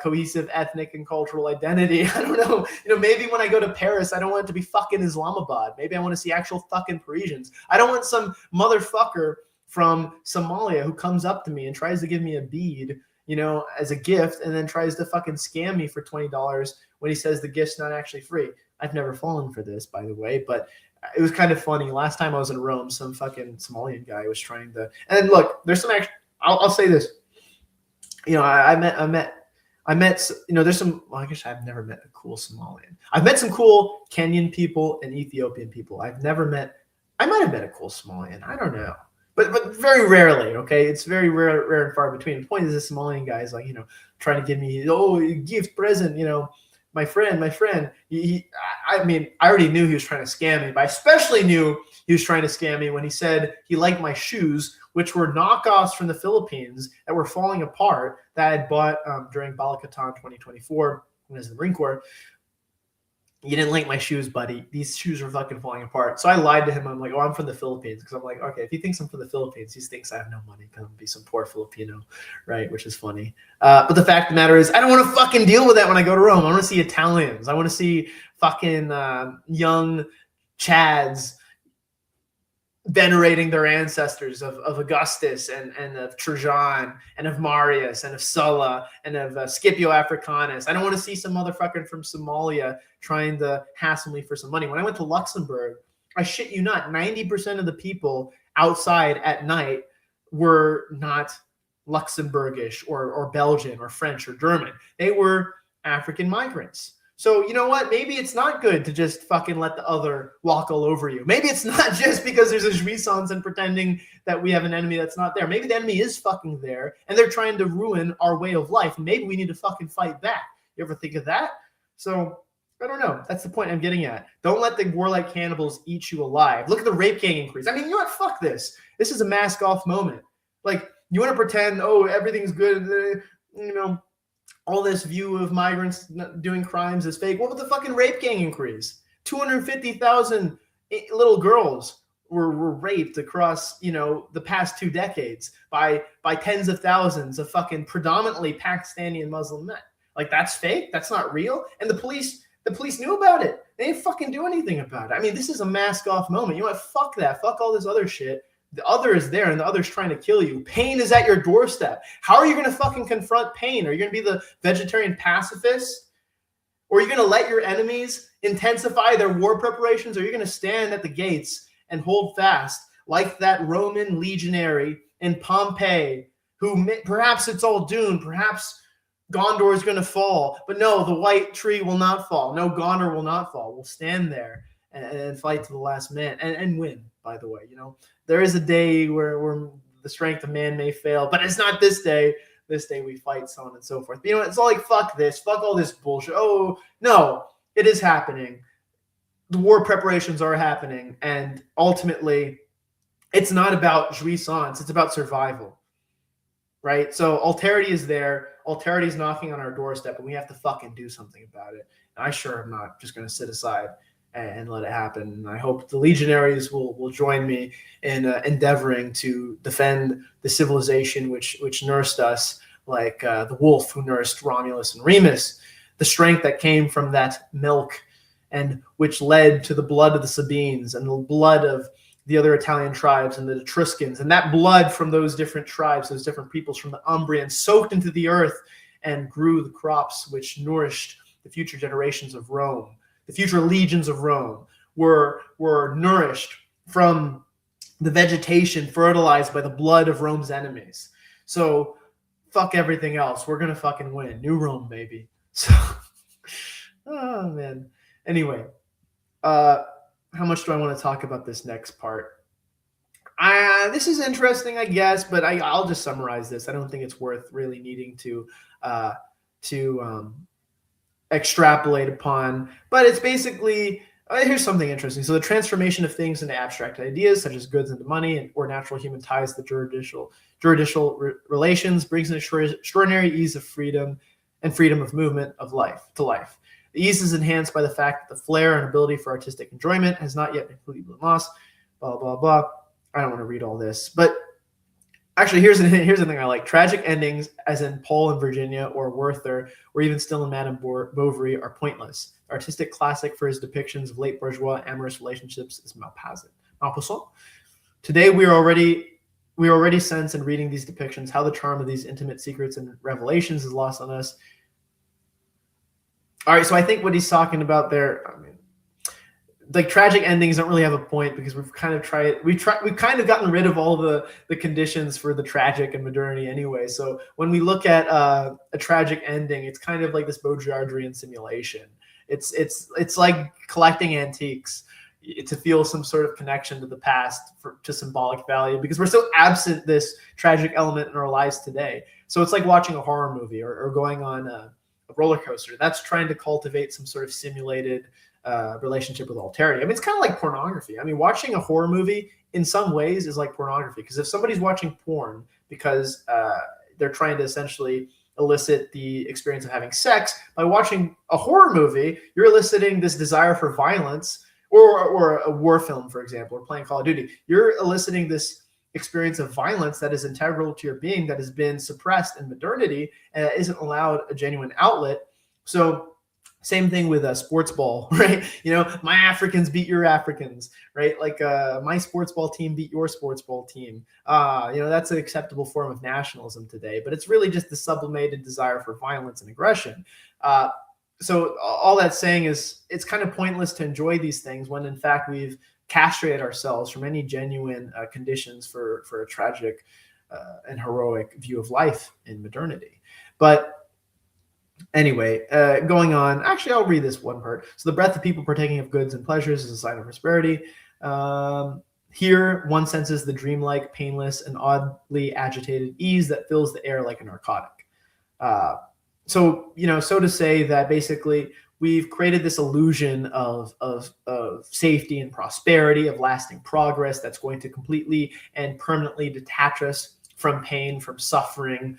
cohesive ethnic and cultural identity. I don't know. Maybe when I go to Paris, I don't want it to be fucking Islamabad. Maybe I want to see actual fucking Parisians. I don't want some motherfucker from Somalia who comes up to me and tries to give me a bead, as a gift, and then tries to fucking scam me for $20 when he says the gift's not actually free. I've never fallen for this, by the way, but it was kind of funny. Last time I was in Rome, some fucking Somalian guy was trying to, and look, there's some actual, I'll say this, I met, there's some, well, I guess I've never met a cool Somalian. I've met some cool Kenyan people and Ethiopian people. I might have met a cool Somalian. I don't know. But very rarely, okay? It's very rare and far between. The point is this Somalian guy is like, trying to give me, gift, present, my friend. I already knew he was trying to scam me, but I especially knew he was trying to scam me when he said he liked my shoes, which were knockoffs from the Philippines that were falling apart that I had bought during Balakatan 2024 when I was in the Marine Corps. You didn't like my shoes, buddy. These shoes are fucking falling apart. So I lied to him. I'm like, I'm from the Philippines. Because I'm like, okay, if he thinks I'm from the Philippines, he thinks I have no money because I'm going to be some poor Filipino, right? Which is funny. But the fact of the matter is, I don't want to fucking deal with that when I go to Rome. I want to see Italians. I want to see fucking young Chads venerating their ancestors of Augustus and of Trajan and of Marius and of Sulla and of Scipio Africanus. I don't want to see some motherfucker from Somalia trying to hassle me for some money. When I went to Luxembourg, I shit you not, 90% of the people outside at night were not Luxembourgish or Belgian or French or German. They were African migrants. So you know what? Maybe it's not good to just fucking let the other walk all over you. Maybe it's not just because there's a jouissance and pretending that we have an enemy that's not there. Maybe the enemy is fucking there and they're trying to ruin our way of life. Maybe we need to fucking fight back. You ever think of that? So I don't know. That's the point I'm getting at. Don't let the warlike cannibals eat you alive. Look at the rape gang increase. I mean, you know what? Fuck this. This is a mask off moment. Like, you want to pretend, everything's good, all this view of migrants doing crimes is fake. What would the fucking rape gang increase? 250,000 little girls were raped across, the past 2 decades by tens of thousands of fucking predominantly Pakistani and Muslim men. Like, that's fake? That's not real? And the police The police knew about it. They didn't fucking do anything about it. I mean, this is a mask off moment. You know what? Fuck that. Fuck all this other shit. The other is there and the other's trying to kill you. Pain is at your doorstep. How are you going to fucking confront pain? Are you going to be the vegetarian pacifist? Or are you going to let your enemies intensify their war preparations? Or are you going to stand at the gates and hold fast like that Roman legionary in Pompeii who perhaps it's all doomed, perhaps Gondor is going to fall, but no, the white tree will not fall. No, Gondor will not fall. We'll stand there and fight to the last man and win, by the way. You know, there is a day where the strength of man may fail, but it's not this day. This day we fight, so on and so forth. But, you know, it's all like, fuck this, fuck all this bullshit. Oh, no, it is happening. The war preparations are happening, and ultimately, it's not about jouissance. It's about survival. Right? So alterity is there. Alterity is knocking on our doorstep, and we have to fucking do something about it. And I sure am not just going to sit aside and let it happen. And I hope the legionaries will join me in endeavoring to defend the civilization which nursed us like the wolf who nursed Romulus and Remus, the strength that came from that milk and which led to the blood of the Sabines and the blood of the other Italian tribes and the Etruscans, and that blood from those different tribes, those different peoples from the Umbrians soaked into the earth and grew the crops which nourished the future generations of Rome. The future legions of Rome were nourished from the vegetation fertilized by the blood of Rome's enemies. So fuck everything else. We're going to fucking win. New Rome, baby. So, oh, man. Anyway, how much do I want to talk about this next part? This is interesting, I guess, but I'll just summarize this. I don't think it's worth really needing to extrapolate upon. But it's basically, here's something interesting. So the transformation of things into abstract ideas, such as goods into money, or natural human ties to judicial relations, brings an extraordinary ease of freedom and freedom of movement of life to life. The ease is enhanced by the fact that the flair and ability for artistic enjoyment has not yet completely been lost, blah, blah, blah. I don't want to read all this. But actually, here's the thing I like. Tragic endings, as in Paul and Virginia or Werther, or even still in Madame Bovary, are pointless. The artistic classic for his depictions of late bourgeois amorous relationships is Maupassant. Today, we already sense in reading these depictions how the charm of these intimate secrets and revelations is lost on us. All right, so I think what he's talking about there, I mean, like tragic endings don't really have a point because we've kind of we've kind of gotten rid of all the conditions for the tragic and modernity anyway. So when we look at a tragic ending, it's kind of like this Baudrillardian simulation. It's like collecting antiques to feel some sort of connection to the past to symbolic value, because we're so absent this tragic element in our lives today. So it's like watching a horror movie or going on a roller coaster. That's trying to cultivate some sort of simulated relationship with alterity. I mean, it's kind of like pornography. I mean, watching a horror movie in some ways is like pornography, because if somebody's watching porn because they're trying to essentially elicit the experience of having sex, by watching a horror movie, you're eliciting this desire for violence, or a war film, for example, or playing Call of Duty. You're eliciting this experience of violence that is integral to your being, that has been suppressed in modernity and isn't allowed a genuine outlet. So same thing with sports ball, right? You know, my Africans beat your Africans, right? Like my sports ball team beat your sports ball team. You know, that's an acceptable form of nationalism today, but it's really just the sublimated desire for violence and aggression. So all that's saying is it's kind of pointless to enjoy these things when in fact we've castrated ourselves from any genuine conditions for a tragic and heroic view of life in modernity. But anyway, going on, actually, I'll read this one part. So the breath of people partaking of goods and pleasures is a sign of prosperity. Here, one senses the dreamlike, painless, and oddly agitated ease that fills the air like a narcotic. So, you know, so to say that basically we've created this illusion of safety and prosperity, of lasting progress that's going to completely and permanently detach us from pain, from suffering.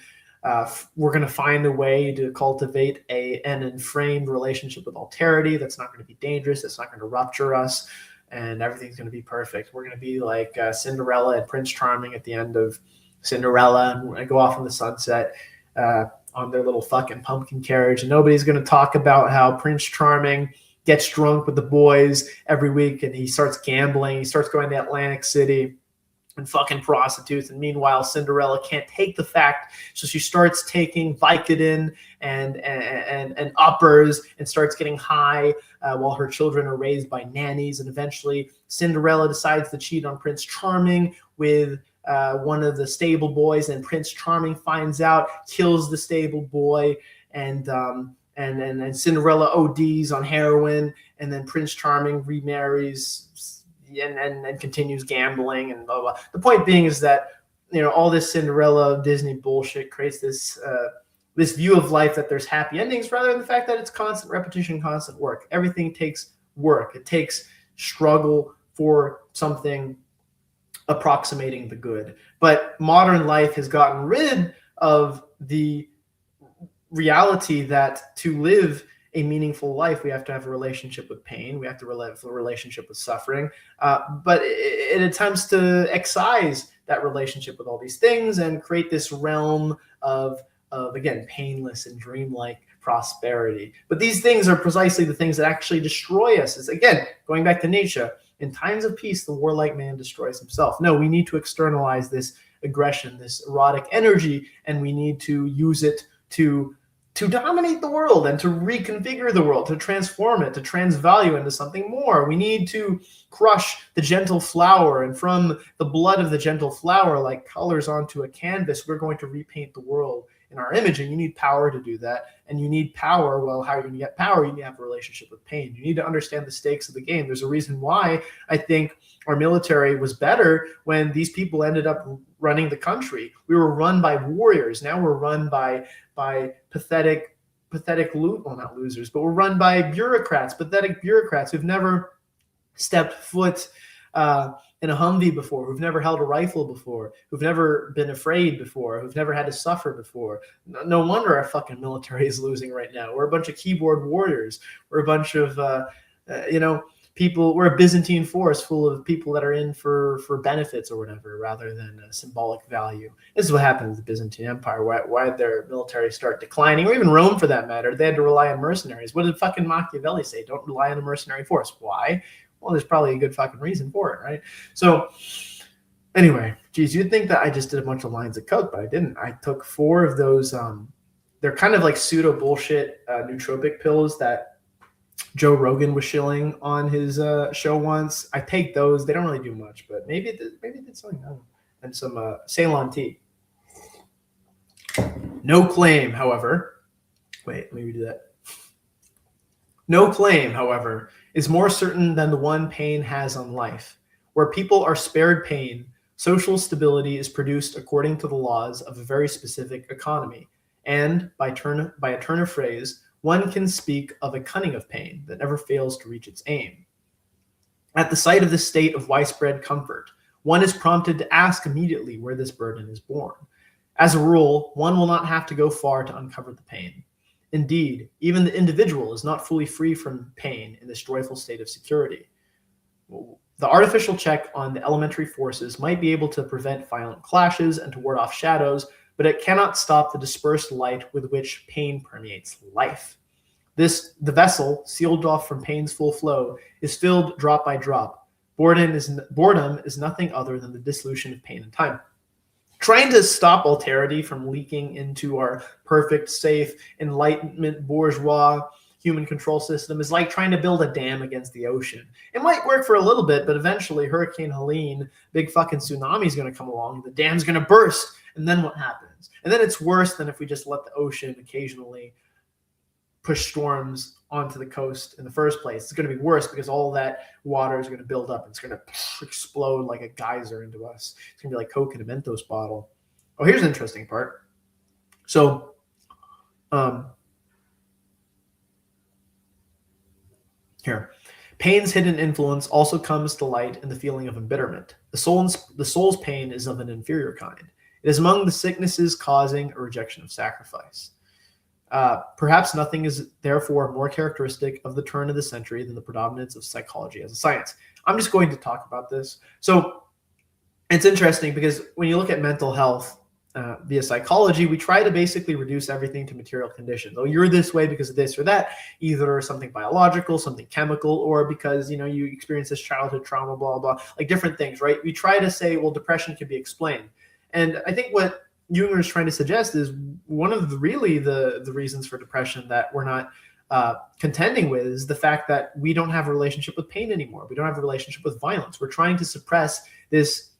We're going to find a way to cultivate an enframed relationship with alterity that's not going to be dangerous, that's not going to rupture us, and everything's going to be perfect. We're going to be like Cinderella and Prince Charming at the end of Cinderella and go off in the sunset. on their little fucking pumpkin carriage, and nobody's going to talk about how Prince Charming gets drunk with the boys every week and he starts gambling. He starts going to Atlantic City and fucking prostitutes. And meanwhile, Cinderella can't take the fact, so she starts taking Vicodin and uppers and starts getting high while her children are raised by nannies. And eventually, Cinderella decides to cheat on Prince Charming with one of the stable boys, and Prince Charming finds out, kills the stable boy, and Cinderella ODs on heroin, and then Prince Charming remarries and continues gambling and blah, blah. The point being is that, all this Cinderella Disney bullshit creates this this view of life that there's happy endings rather than the fact that it's constant repetition, constant work. Everything takes work. It takes struggle for something approximating the good. But modern life has gotten rid of the reality that to live a meaningful life, we have to have a relationship with pain. We have to have a relationship with suffering. But it attempts to excise that relationship with all these things and create this realm of again, painless and dreamlike prosperity. But these things are precisely the things that actually destroy us. It's, again, going back to Nietzsche, in times of peace, the warlike man destroys himself. No, we need to externalize this aggression, this erotic energy, and we need to use it to dominate the world and to reconfigure the world, to transform it, to transvalue into something more. We need to crush the gentle flower, and from the blood of the gentle flower, like colors onto a canvas, we're going to repaint the world in our image. And you need power to do that. And you need power. Well, how are you going to get power? You need to have a relationship with pain. You need to understand the stakes of the game. There's a reason why I think our military was better when these people ended up running the country. We were run by warriors. Now we're run by pathetic well, not losers, but we're run by bureaucrats, pathetic bureaucrats who've never stepped foot in a Humvee before, who've never held a rifle before, who've never been afraid before, who've never had to suffer before. No wonder our fucking military is losing right now. We're a bunch of keyboard warriors. We're a bunch of, people. We're a Byzantine force full of people that are in for benefits or whatever, rather than a symbolic value. This is what happened with the Byzantine Empire. Why did their military start declining, or even Rome for that matter? They had to rely on mercenaries. What did fucking Machiavelli say? Don't rely on a mercenary force. Why? Well, there's probably a good fucking reason for it, right? So anyway, geez, you'd think that I just did a bunch of lines of coke, but I didn't. I took 4 of those. They're kind of like pseudo bullshit nootropic pills that Joe Rogan was shilling on his show once. I take those. They don't really do much, but maybe it did something. I don't know. And some Ceylon tea. No claim, however. Wait, let me redo that. No claim, however, is more certain than the one pain has on life. Where people are spared pain, social stability is produced according to the laws of a very specific economy. And by a turn of phrase, one can speak of a cunning of pain that never fails to reach its aim. At the sight of this state of widespread comfort, one is prompted to ask immediately where this burden is born. As a rule, one will not have to go far to uncover the pain. Indeed, even the individual is not fully free from pain in this joyful state of security. The artificial check on the elementary forces might be able to prevent violent clashes and to ward off shadows, but it cannot stop the dispersed light with which pain permeates life. The vessel, sealed off from pain's full flow, is filled drop by drop. Boredom is nothing other than the dissolution of pain and time. Trying to stop alterity from leaking into our perfect, safe, enlightenment, bourgeois human control system is like trying to build a dam against the ocean. It might work for a little bit, but eventually Hurricane Helene, big fucking tsunami is going to come along, the dam's going to burst, and then what happens? And then it's worse than if we just let the ocean occasionally push storms onto the coast in the first place. It's going to be worse because all that water is going to build up. It's going to explode like a geyser into us. It's going to be like Coke in a Mentos bottle. Oh, here's an interesting part. So, here. Pain's hidden influence also comes to light in the feeling of embitterment. The soul's pain is of an inferior kind. It is among the sicknesses causing a rejection of sacrifice. Perhaps nothing is therefore more characteristic of the turn of the century than the predominance of psychology as a science. I'm just going to talk about this. So it's interesting because when you look at mental health, via psychology, we try to basically reduce everything to material conditions. Oh, you're this way because of this or that, either something biological, something chemical, or because, you experience this childhood trauma, blah, blah, like different things, right? We try to say, well, depression can be explained. And I think what Jünger is trying to suggest is one of the reasons for depression that we're not contending with is the fact that we don't have a relationship with pain anymore. We don't have a relationship with violence. We're trying to suppress this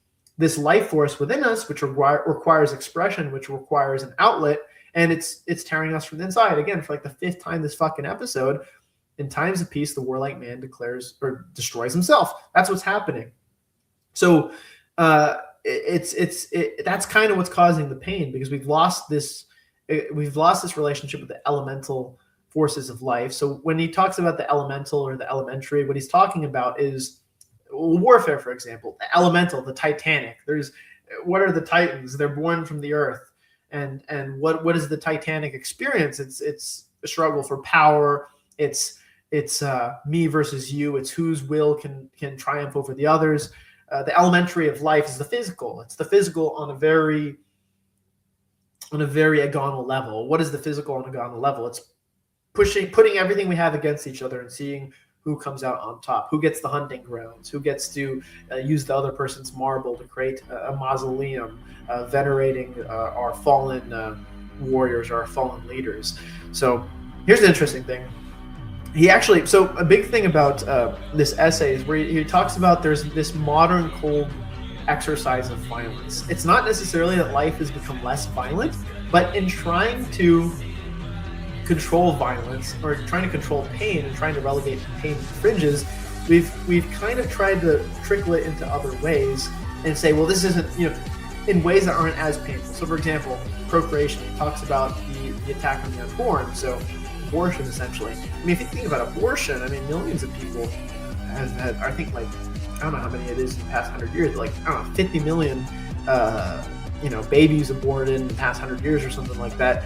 life force within us, which requires expression, which requires an outlet, and it's tearing us from the inside. Again, for like the 5th time this fucking episode, in times of peace, the warlike man declares or destroys himself. That's what's happening. So that's kind of what's causing the pain, because we've lost this relationship with the elemental forces of life. So when he talks about the elemental or the elementary, what he's talking about is warfare, for example. The elemental, the Titanic. What are the Titans? They're born from the earth. And what is the Titanic experience? It's a struggle for power. It's me versus you. It's whose will can triumph over the others. The elementary of life is the physical. It's the physical on a very agonal level. What is the physical on a agonal level? It's putting everything we have against each other and seeing who comes out on top, who gets the hunting grounds, who gets to use the other person's marble to create a mausoleum, venerating our fallen warriors, our fallen leaders. So here's the interesting thing. So a big thing about this essay is where he talks about there's this modern cold exercise of violence. It's not necessarily that life has become less violent, but in trying to control violence or trying to control pain and trying to relegate pain to fringes, we've kind of tried to trickle it into other ways and say, well, this isn't, in ways that aren't as painful. So for example, procreation, he talks about the attack on the unborn. So abortion, essentially. I mean, if you think about abortion, I mean, millions of people have had, I think, like, I don't know how many it is in the past 100 years, like, I don't know, 50 million, babies aborted in the past 100 years or something like that.